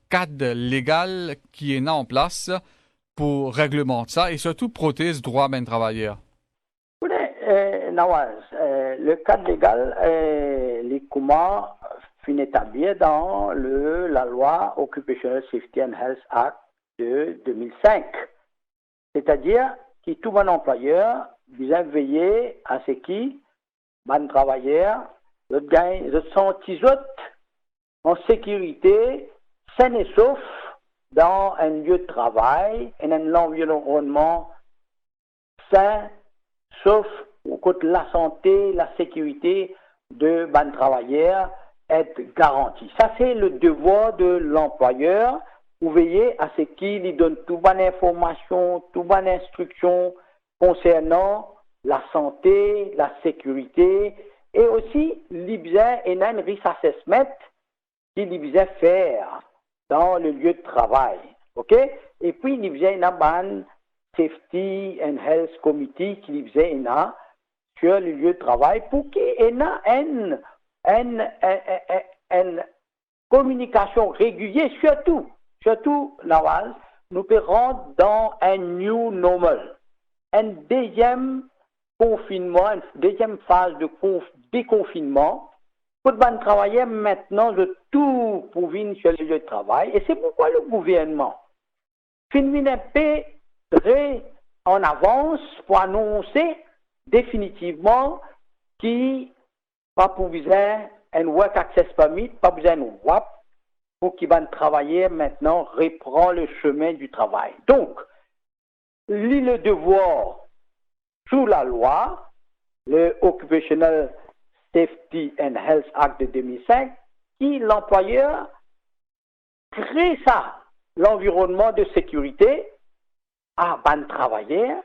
cadre légal qui est là en place pour réglementer ça et surtout protéger droit des travailleurs? Nawaz, le cadre légal, les comment finit établi dans la loi Occupational Safety and Health Act de 2005. C'est-à-dire que tout bon employeur vient veiller à ce qui bon travailleur, je sentis en sécurité, sain et sauf dans un lieu de travail et dans l'environnement sain, sauf côté la santé, la sécurité de bon travailleur être garantie. Ça, c'est le devoir de l'employeur pour veiller à ce qu'il lui donne toute bonne information, toute bonne instruction concernant la santé, la sécurité, et aussi l'IBSA et un risk assessment qu'il l'IBSA faire dans le lieu de travail. Ok? Et puis l'IBSA et un Safety and Health Committee qui l'IBSA sur le lieu de travail pour qu'il y ait une communication régulière, surtout, Nawaz, nous pouvons rentrer dans un new normal. Un deuxième confinement, une deuxième phase de déconfinement, pour les travailleurs maintenant de tout pour venir sur le lieu de travail. Et c'est pourquoi le gouvernement finit un peu en avance pour annoncer définitivement qui pas pour besoin un work access permit, pas besoin de WAP pour qu'ils vont travailler maintenant reprend le chemin du travail. Donc, le devoir sous la loi, le Occupational Safety and Health Act de 2005, qui l'employeur crée ça, l'environnement de sécurité à ban travailleur,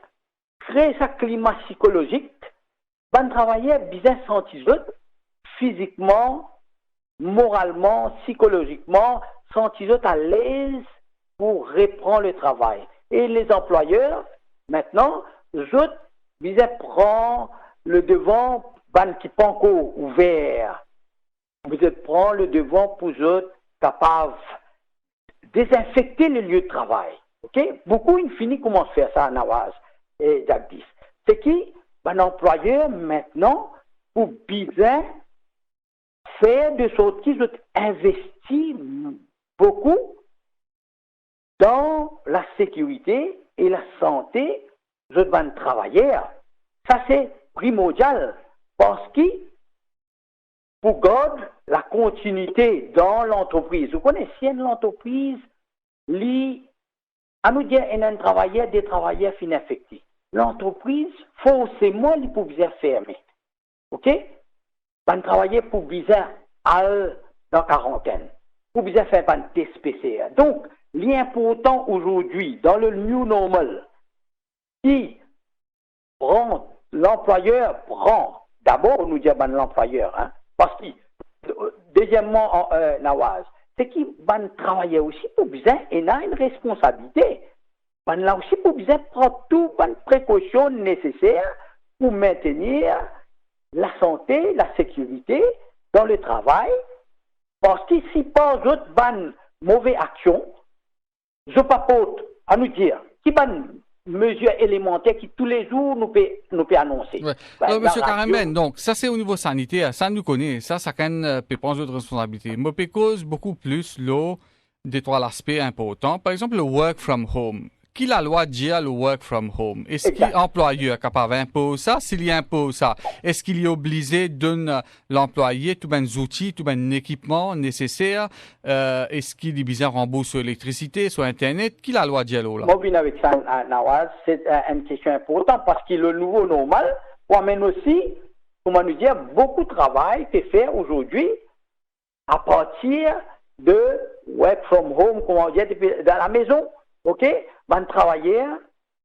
crée ça climat psychologique, ban travailleur bien senti physiquement, moralement, psychologiquement, senti à l'aise pour reprendre le travail. Et les employeurs, maintenant, eux, bien prend le devant, ban qui pas encore ouvert. Vous prend le devant pour eux capables désinfecter le lieu de travail. Okay? Beaucoup, ils finissent comment faire ça à Nawaz et Jagdish. C'est qui, un employeur maintenant, pour bien faire de sorte qu'ils investissent beaucoup dans la sécurité et la santé de nos travailleurs. Ça, c'est primordial parce que pour garder la continuité dans l'entreprise. Vous connaissez l'entreprise, à nous dire, il y a un travailleur, des travailleurs fin affectés. L'entreprise, forcément, il peut bien fermer. OK? Un travailleur pour bien aller dans la quarantaine, pour bien faire un test PCR. Donc, l'important aujourd'hui, dans le new normal, l'employeur prend, d'abord, on nous dit l'employeur, hein, parce que, deuxièmement, Nawaz, c'est qu'il va travailler aussi pour bien, et a une responsabilité. On a aussi pour bien prendre toutes les précautions nécessaires pour maintenir la santé, la sécurité dans le travail, parce que si pas d'autres mauvaises actions, je papote à nous dire, qui bonne mesure élémentaire qui tous les jours nous peut annoncer. Ouais. Alors, Monsieur Karamen, donc ça c'est au niveau sanitaire, ça nous connaît, ça peut prendre de responsabilité. Mais peut cause beaucoup plus des trois aspects importants. Par exemple, le work from home. Qui la loi dit le work from home? Est-ce que l'employeur est capable d'imposer ça? S'il y impose ça, est-ce qu'il est obligé de donner l'employé tous les outils, tous les équipements nécessaires? Est-ce qu'il est besoin de rembourser sur l'électricité, sur Internet? Qui la loi dit là? Moi, je avec ça, Nawaz, c'est une question importante parce que le nouveau normal amène aussi, comment nous dire, beaucoup de travail qui est fait aujourd'hui à partir de work from home, comment dire, dans la maison. OK? Un travailleur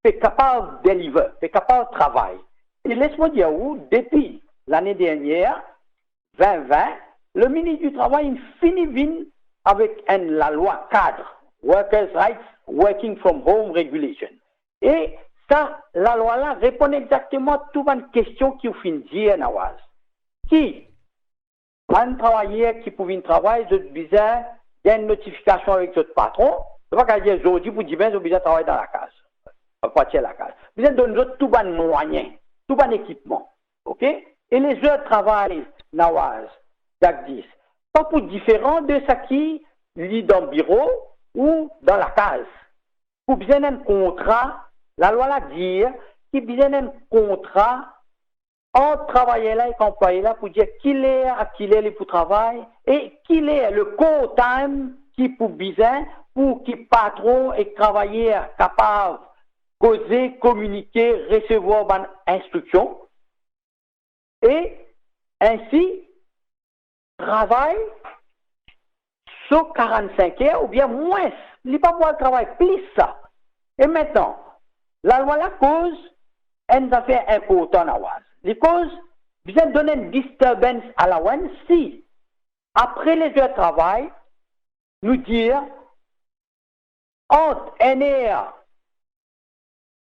est capable de délivrer, est capable de travailler. Et laisse-moi dire depuis l'année dernière, 2020, le ministre du Travail finit avec la loi cadre, Workers' Rights Working from Home Regulation. Et ça, la loi-là répond exactement à toutes les questions qui vous finissent dire, Nawaz. Qui? Un travailleur qui pouvait travailler, il y a une notification avec votre patron. Ce n'est pas qu'à dire aujourd'hui pour dire, vous besoin de travailler dans la case. À partir de la case. Vous besoin de donner tout bon moyen, tout bon équipement. OK? Et les heures de travail, Nawaz, Jagdish, pas pour différent de ce qui lit dans le bureau ou dans la case. Pour besoin d'un contrat, la loi l'a dit, qu'il besoin d'un contrat entre travailleur là et employé là pour dire qu'il est à qui il est pour travail et qu'il est le core time qui pour besoin pour que patron et travailleur capable de causer, communiquer, recevoir des instructions et ainsi travail sur 45 heures ou bien moins. Il n'est pas pour le travail plus ça. Et maintenant, la loi la cause une affaire importante à voir. Les causes besoin de donner une disturbance à la one si après les heures de travail nous dire entre 1h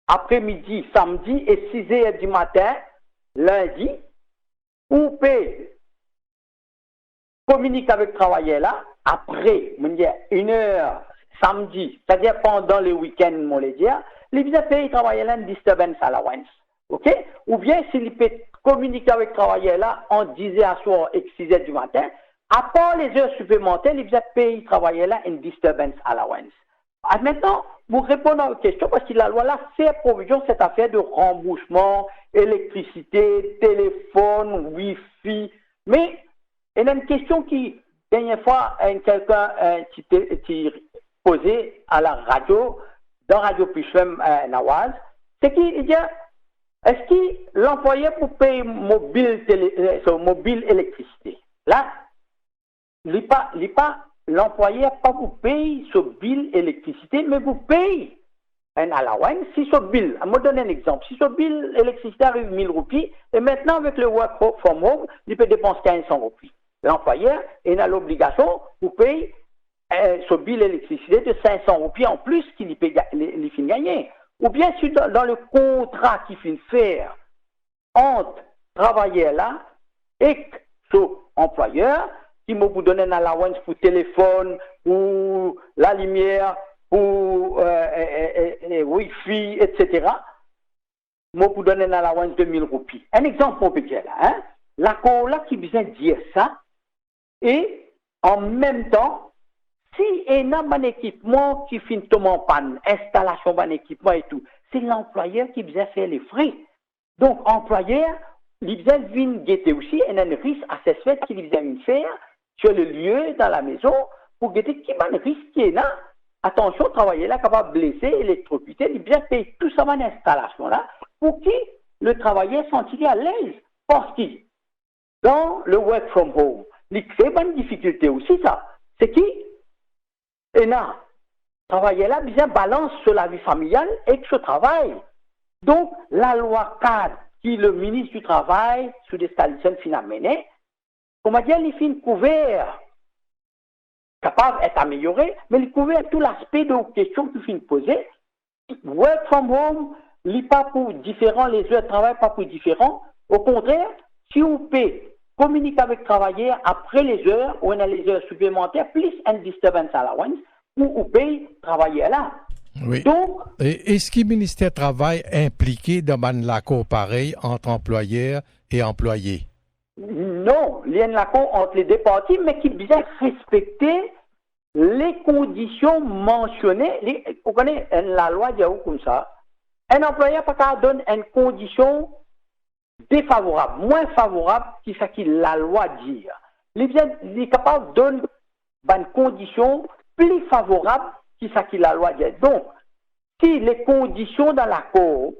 après-midi, samedi et 6h du matin, lundi, ou peut communiquer avec le travailleur là, après, on dit 1h samedi, c'est-à-dire pendant le week-end, on le dire, les besoin de payer travailler là une disturbance allowance. OK? Ou bien s'il peut communiquer avec le travailleur là en 10h à soir et 6h du matin, à part les heures supplémentaires, il besoin de payer travailler là une disturbance allowance. Maintenant, pour répondre à votre question, parce que la loi là fait provision cette affaire de remboursement, électricité, téléphone, Wi-Fi, mais il y a une question qui, dernière fois, quelqu'un qui posé à la radio, dans Radio Plus Nawaz, c'est qu'il dit, est-ce que l'employeur pour payer mobile électricité, là, l'employeur pas vous paye ce bill électricité, mais vous payez un allowance. Si ce bill, je me donne un exemple, si ce bill électricité arrive 1000 roupies, et maintenant avec le work from home, il peut dépenser 1500 roupies. L'employeur a l'obligation de payer ce bill électricité de 500 roupies en plus qu'il peut gagner. Ou bien si dans le contrat qu'il fait faire entre travailleur là et son employeur, qui m'a vous donner un allowance pour téléphone, pour la lumière, pour Wi-Fi, etc. M'a vous donner un allowance de 1000 roupies. Un exemple pour là, hein? La Cour là qui vient dire ça, et en même temps, si il y a un équipement qui finit tomber en panne, installation d'un équipement et tout, c'est l'employeur qui vient faire les frais. Donc, l'employeur, il vient guetter aussi, il y a un risque assessment qu'il vient faire sur le lieu, dans la maison, pour guetter qui a un risque qui est là. Attention, travailler là, capable de blesser, électrocuter, il vient payer tout ça, une installation là, pour qui le travailleur sentirait à l'aise. Parce que, dans le work from home, il crée une difficulté aussi, ça. C'est qui? Et là, travailler là, bien balance sur la vie familiale et sur le travail. Donc, la loi 4, qui le ministre du Travail, sous des stalitions finalement, comment dire, il fait couvert, capable d'être amélioré, mais il couvert tout l'aspect de questions qu'il fait poser. Work from home, il n'est pas pour différent, les heures de travail pas pour différent. Au contraire, si on peut communiquer avec le travailleur après les heures, ou on a les heures supplémentaires, plus un disturbance allowance, ou on paye travailler là. Oui. Donc, est-ce que le ministère du Travail est impliqué dans l'accord pareil entre employeurs et employés? Non, il y a un accord entre les deux parties, mais qui vient respecter les conditions mentionnées. Vous connaissez la loi dit comme ça. Un employeur peut pas donner une condition défavorable, moins favorable que ce que la loi dit. Il est capable de donner une condition plus favorable que ce que la loi dit. Donc, si les conditions dans l'accord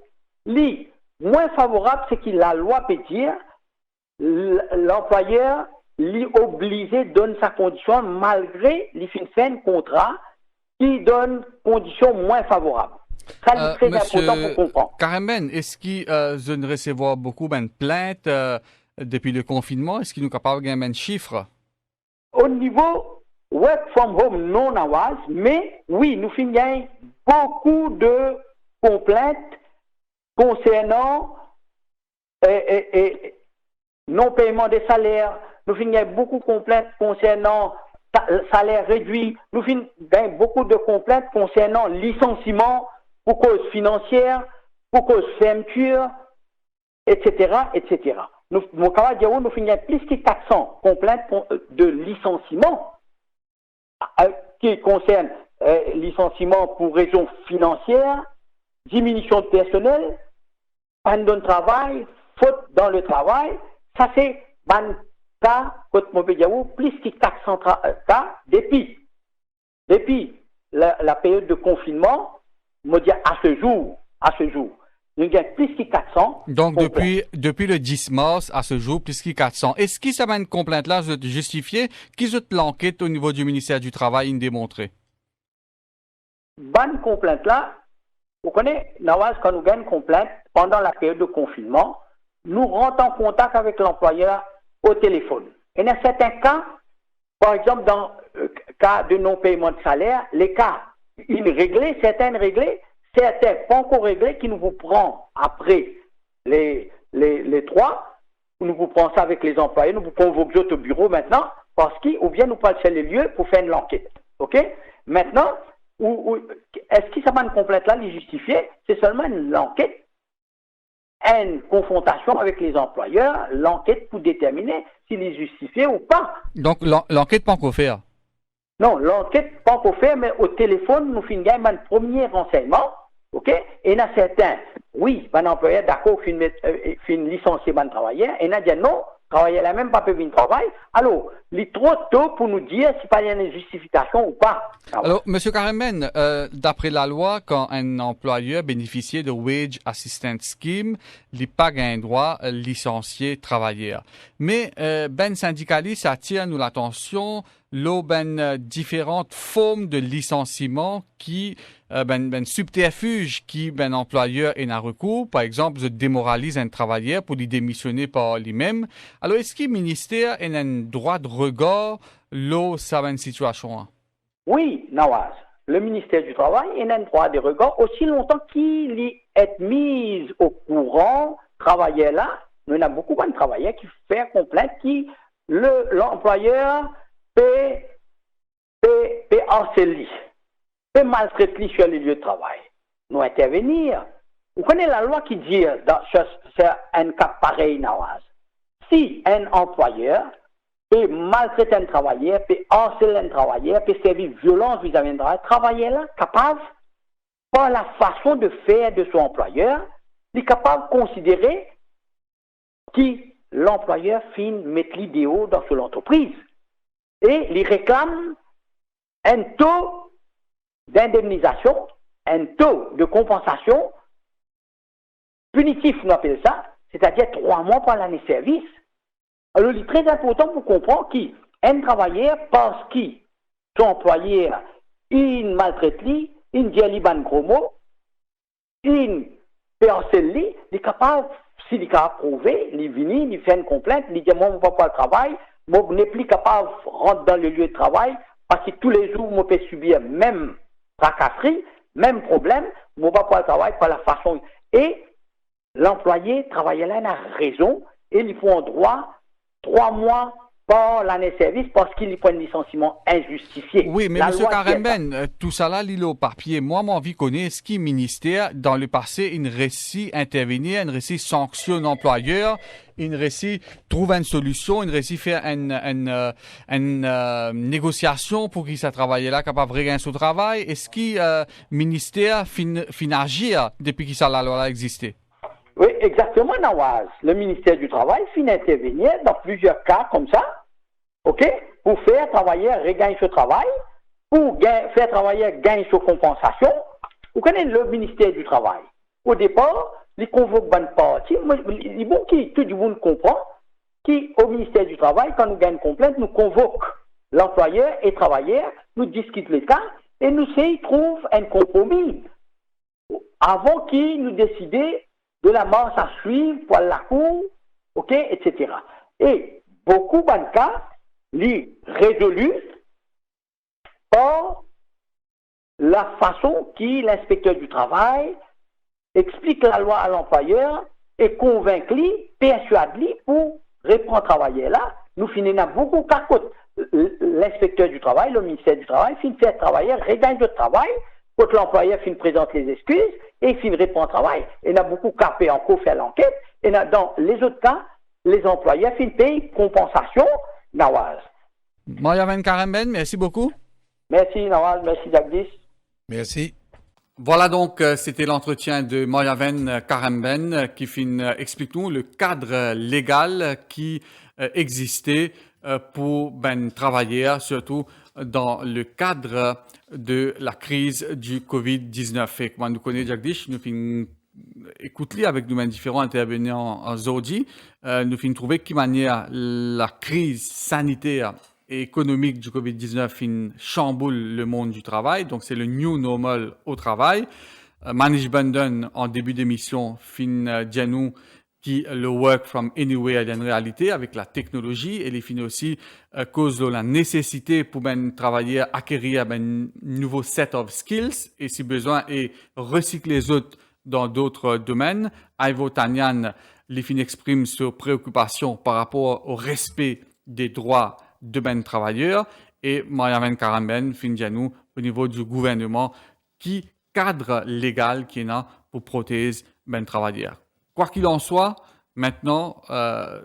sont moins favorables, c'est que la loi peut dire l'employeur est obligé de donner sa condition malgré les fait un contrat qui donne conditions moins favorables. Ça, c'est très important pour comprendre. Carmen, est-ce qu'il ne recevoir beaucoup de plaintes depuis le confinement? Est-ce qu'il nous capable de gagner un chiffre? Au niveau work from home non Nawaz, mais oui, nous finissons beaucoup de complaintes concernant non-paiement des salaires. Nous finissons beaucoup de complaintes concernant salaire réduit. Nous finissons beaucoup de complaintes concernant licenciement pour cause financière, pour cause fermeture, etc., etc. Nous finissons plus que 400 complaintes de licenciement qui concernent licenciement pour raisons financières, diminution de personnel, panne de travail, faute dans le travail. Ça, c'est un cas, plus que 400 cas depuis la période de confinement. À ce jour, il y a plus que 400. Donc, depuis le 10 mars à ce jour, plus que 400. Est-ce que ça va une complainte là justifiée? Qui est l'enquête au niveau du ministère du Travail démontrée? Bonne complainte là, vous connaissez, Nawaz, quand nous gagnons une complainte pendant la période de confinement, nous rentrons en contact avec l'employeur au téléphone. Et dans certains cas, par exemple, dans le cas de non-paiement de salaire, les cas réglés, certains réglés, certains pas encore réglés, qui nous vous prend après les 3, nous vous prenons ça avec les employés, nous vous convoquons au bureau maintenant, parce ou bien nous passons les lieux pour faire une enquête. OK? Maintenant, est-ce que ça va une complainte là, les justifier? C'est seulement une enquête, une confrontation avec les employeurs, l'enquête pour déterminer s'il est justifié ou pas. Donc, l'enquête pas encore faire? Non, l'enquête pas encore fait, mais au téléphone, nous finissons un premier renseignement, ok? Et il y a certains, oui, un employeur d'accord, fin licencier un travailleur, et il y a dit non, travailler là même pas peut venir travailler. Alors, il est trop tôt pour nous dire si pas il y a une justification ou pas. Alors, Monsieur Karemen, d'après la loi, quand un employeur bénéficie de Wage Assistance Scheme, il n'a pas un droit à licencier travailleur. Mais ben syndicaliste attire nous l'attention différentes formes de licenciement qui ben subterfuge qui ben employeur est un recours, par exemple, je démoralise un travailleur pour lui démissionner par lui-même. Alors, est-ce que le ministère a un droit de regard sur une situation? Oui, Nawaz. Le ministère du Travail a un droit de regard aussi longtemps qu'il est mis au courant, travailleur là. Il y a beaucoup de travailleurs qui font complainte qui l'employeur peut harceler, peut maltraiter sur les lieux de travail. Nous intervenir. Vous connaissez la loi qui dit sur un cas pareil, Nawaz. Si un employeur peut maltraiter un travailleur, peut harceler un travailleur, peut servir violence vis-à-vis d'un travailleur là, capable, par la façon de faire de son employeur, il est capable de considérer que l'employeur fin mettre l'idéal dans son entreprise. Et il réclame un taux d'indemnisation, un taux de compensation punitif, on appelle ça, c'est-à-dire 3 mois par l'année de service. Alors, il est très important pour comprendre qu'un travailleur, parce que son employeur, il maltraite lui, il dit lui ban gros mots, il peut harceler lui, il est capable, s'il est capable de prouver, il vient, il fait une complainte, il dit moi, je ne vais pas le travail, moi, je n'ai plus capable de rentrer dans le lieu de travail, parce que tous les jours, je peux subir même tracasserie, même problème, je ne vais pas le travail par la façon. Et l'employé, travailleur là, il a raison, et il faut un droit 3 mois par l'année de service parce qu'il y prend un licenciement injustifié. Oui, mais M. Karenben, tout ça là, l'île au papier. Moi, mon envie connaît ce qui est ministère, dans le passé, une réussi intervenir, une réussi sanctionne l'employeur, une réussi trouve une solution, une réussi faire une négociation pour qu'il ça travaille là, capable de gagner son travail. Est-ce que ministère fin agir depuis que ça la loi a existé? Oui, exactement, Nawaz. Le ministère du Travail finit intervenir dans plusieurs cas comme ça, ok, pour faire travailleur regagner ce travail, pour faire travailleur gagner sa compensation. Vous connaissez le ministère du Travail. Au départ, il convoque bonne partie. Il est bon que tout le monde comprend qu'au ministère du Travail, quand nous gagnons une complainte, nous convoquons l'employeur et le travailleur, nous discutons les cas et nous trouvons un compromis avant qu'ils nous décident de la marche à suivre pour la cour, ok, etc. Et beaucoup de cas, les résolus par la façon que l'inspecteur du travail explique la loi à l'employeur et convainc lui, persuade lui pour reprendre travailler là. Nous finissons beaucoup de cas contre l'inspecteur du travail, le ministère du Travail, finit faire travailler, regagne le travail, quand l'employeur finit présente les excuses et finit répond au travail. Et il y a beaucoup de cas qui encore fait l'enquête. Et dans les autres cas, les employeurs finissent payer compensation, Nawaz. Mariaven Karenben, merci beaucoup. Merci Nawaz, merci Jagdish. Merci. Voilà donc, c'était l'entretien de Mariaven Karenben qui explique nous le cadre légal qui existait pour travailler, surtout dans le cadre de la crise du Covid-19. Et comme nous connaissons Jagdish, nous écoutons avec nous différents intervenants en Zodi, nous finissons trouver de manière la crise sanitaire et économique du Covid-19 chamboule le monde du travail. Donc, c'est le new normal au travail. Manish Bandhan, en début d'émission, dit nous qui le work from anywhere est une réalité avec la technologie et les fins aussi cause de la nécessité pour travailler acquérir un nouveau set of skills et si besoin et recycler les autres dans d'autres domaines. Ivo Tanyan les fins exprime ses préoccupations par rapport au respect des droits de travailleurs et Mariaven Karenben fin dit nous au niveau du gouvernement qui cadre légal qui est là pour protéger travailleurs. Quoi qu'il en soit, maintenant,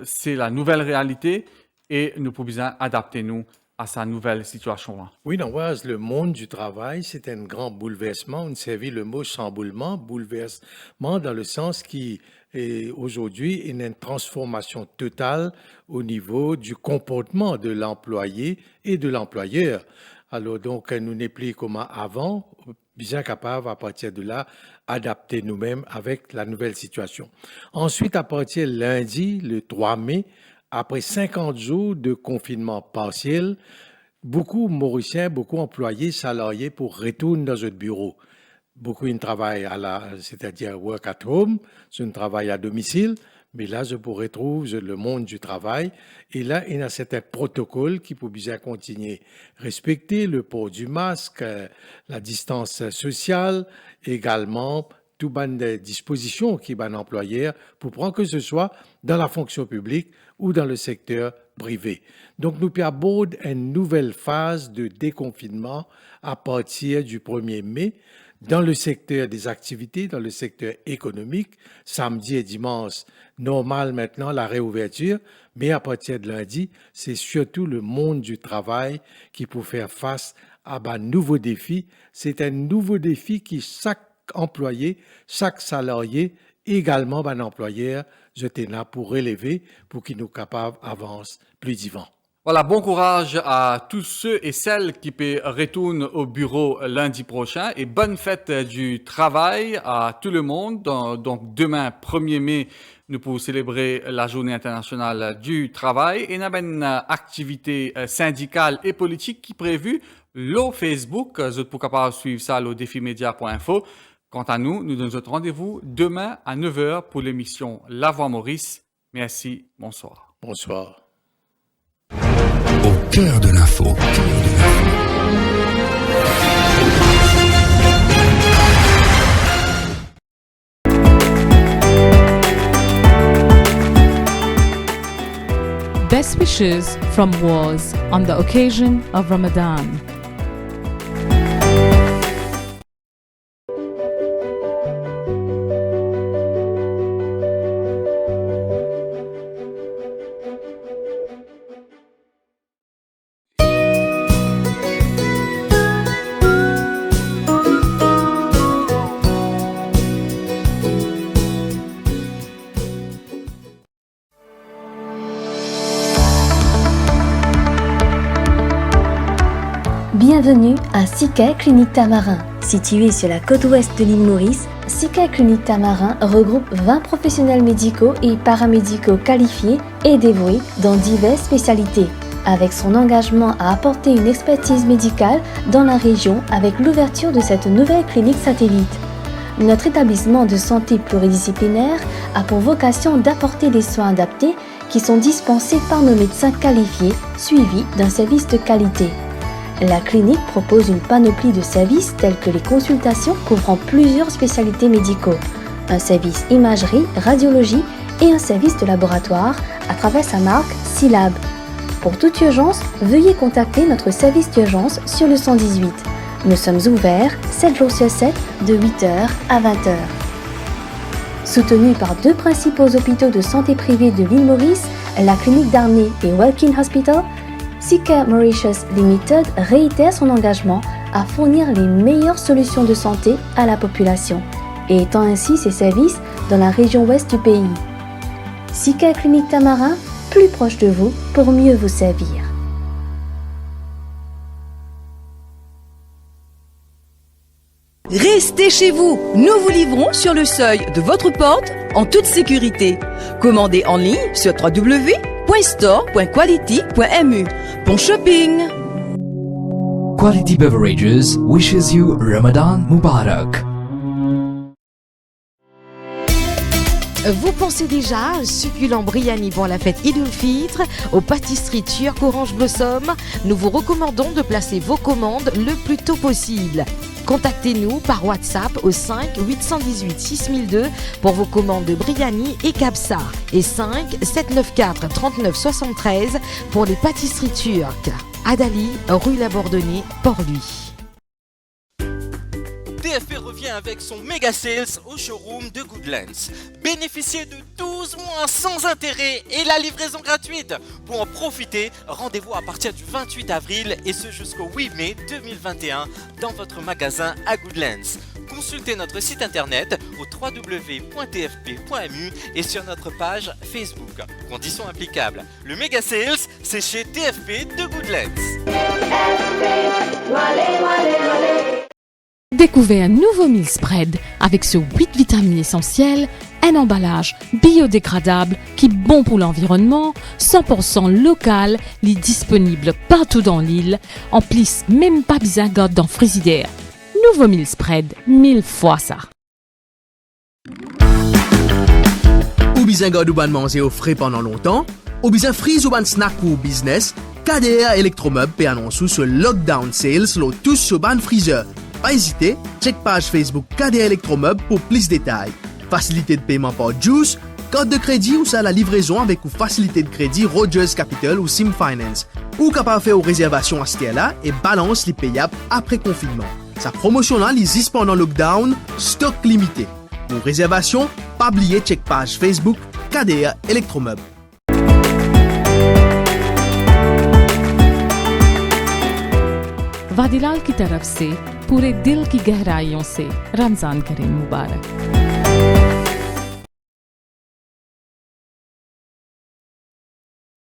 c'est la nouvelle réalité et nous pouvons adapter nous à sa nouvelle situation-là? Oui, Nawaz, le monde du travail, c'est un grand bouleversement. On servit le mot chamboulement, bouleversement dans le sens qui est aujourd'hui une transformation totale au niveau du comportement de l'employé et de l'employeur. Alors donc, nous n'est plus comme avant, bien capable à partir de là, adapter nous-mêmes avec la nouvelle situation. Ensuite, à partir de lundi, le 3 mai, après 50 jours de confinement partiel, beaucoup Mauriciens, beaucoup employés, salariés pour retourner dans un bureau. Beaucoup ils travaillent c'est-à-dire work at home, c'est un travail à domicile, mais là je pourrais trouver le monde du travail et là il y a certains protocoles qui pour bien continuer respecter le port du masque, la distance sociale, également tout ban de dispositions qui ban employeur pour prendre que ce soit dans la fonction publique ou dans le secteur privé. Donc, nous abordons une nouvelle phase de déconfinement à partir du 1er mai dans le secteur des activités, dans le secteur économique. Samedi et dimanche, normal maintenant, la réouverture, mais à partir de lundi, c'est surtout le monde du travail qui peut faire face à un nouveau défi. C'est un nouveau défi qui chaque employé, chaque salarié, également un employeur, j'étais là pour relever, pour qu'il nous capable avance plus d'ivant. Voilà, bon courage à tous ceux et celles qui peuvent retourner au bureau lundi prochain et bonne fête du travail à tout le monde. Donc demain, 1er mai, nous pouvons célébrer la journée internationale du travail et nous avons une activité syndicale et politique qui est prévue au Facebook. Vous êtes capable de suivre ça au défimedia.info. Quant à nous, nous donnons rendez-vous demain à 9h pour l'émission La Voix Maurice. Merci, bonsoir. Bonsoir. Au cœur de l'info. Best wishes from Wars on the occasion of Ramadan. Bienvenue à Sika Clinique Tamarin. Située sur la côte ouest de l'île Maurice, Sika Clinique Tamarin regroupe 20 professionnels médicaux et paramédicaux qualifiés et dévoués dans diverses spécialités. Avec son engagement à apporter une expertise médicale dans la région avec l'ouverture de cette nouvelle clinique satellite. Notre établissement de santé pluridisciplinaire a pour vocation d'apporter des soins adaptés qui sont dispensés par nos médecins qualifiés, suivis d'un service de qualité. La clinique propose une panoplie de services tels que les consultations couvrant plusieurs spécialités médicaux, un service imagerie, radiologie et un service de laboratoire à travers sa marque Silab. Pour toute urgence, veuillez contacter notre service d'urgence sur le 118. Nous sommes ouverts 7 jours sur 7 de 8h à 20h. Soutenue par 2 principaux hôpitaux de santé privés de l'île Maurice, la clinique d'Arney et Welkin Hospital, Sika Mauritius Limited réitère son engagement à fournir les meilleures solutions de santé à la population et étend ainsi ses services dans la région ouest du pays. Sika Clinique Tamarin, plus proche de vous pour mieux vous servir. Restez chez vous, nous vous livrons sur le seuil de votre porte en toute sécurité. Commandez en ligne sur www.store.quality.mu. Bon shopping! Quality Beverages wishes you Ramadan Mubarak. Vous pensez déjà succulent biryani pour la fête Eid al-Fitr aux pâtisseries turques Orange Blossom? Nous vous recommandons de placer vos commandes le plus tôt possible. Contactez-nous par WhatsApp au 5 818 6002 pour vos commandes de biryani et kabsa et 5 794 39 73 pour les pâtisseries turques. Adali, rue Labordonnais, Port-Louis. TFP revient avec son méga sales au showroom de Goodlands. Bénéficiez de 12 mois sans intérêt et la livraison gratuite. Pour en profiter, rendez-vous à partir du 28 avril et ce jusqu'au 8 mai 2021 dans votre magasin à Goodlands. Consultez notre site internet au www.tfp.mu et sur notre page Facebook. Conditions applicables. Le méga sales, c'est chez TFP de Goodlands. Découvrez un nouveau meal spread avec ce 8 vitamines essentielles, un emballage biodégradable qui est bon pour l'environnement, 100% local, est disponible partout dans l'île, en plus même pas besoin dans frigidaire. Nouveau meal spread, 1000 fois ça. Ou bien garde ou ban manger au frais pendant longtemps, ou bien freeze ou ban snack pour business, KDR Electromeubles peut annoncer ce lockdown sales lo tous sur ban freezer. Pas hésiter, check page Facebook KDR Electromeubles pour plus de détails. Facilité de paiement par Juice, carte de crédit ou ça la livraison avec ou facilité de crédit Rogers Capital ou Sim Finance. Ou capable faire aux réservations à ce là et balance les payables après confinement. Sa promotion là existe pendant lockdown, stock limité. Pour réservation, pas oublier check page Facebook KDR Electromeubles. Vadilal की तरफ से पूरे दिल की गहराइयों से रमजान करीम मुबारक।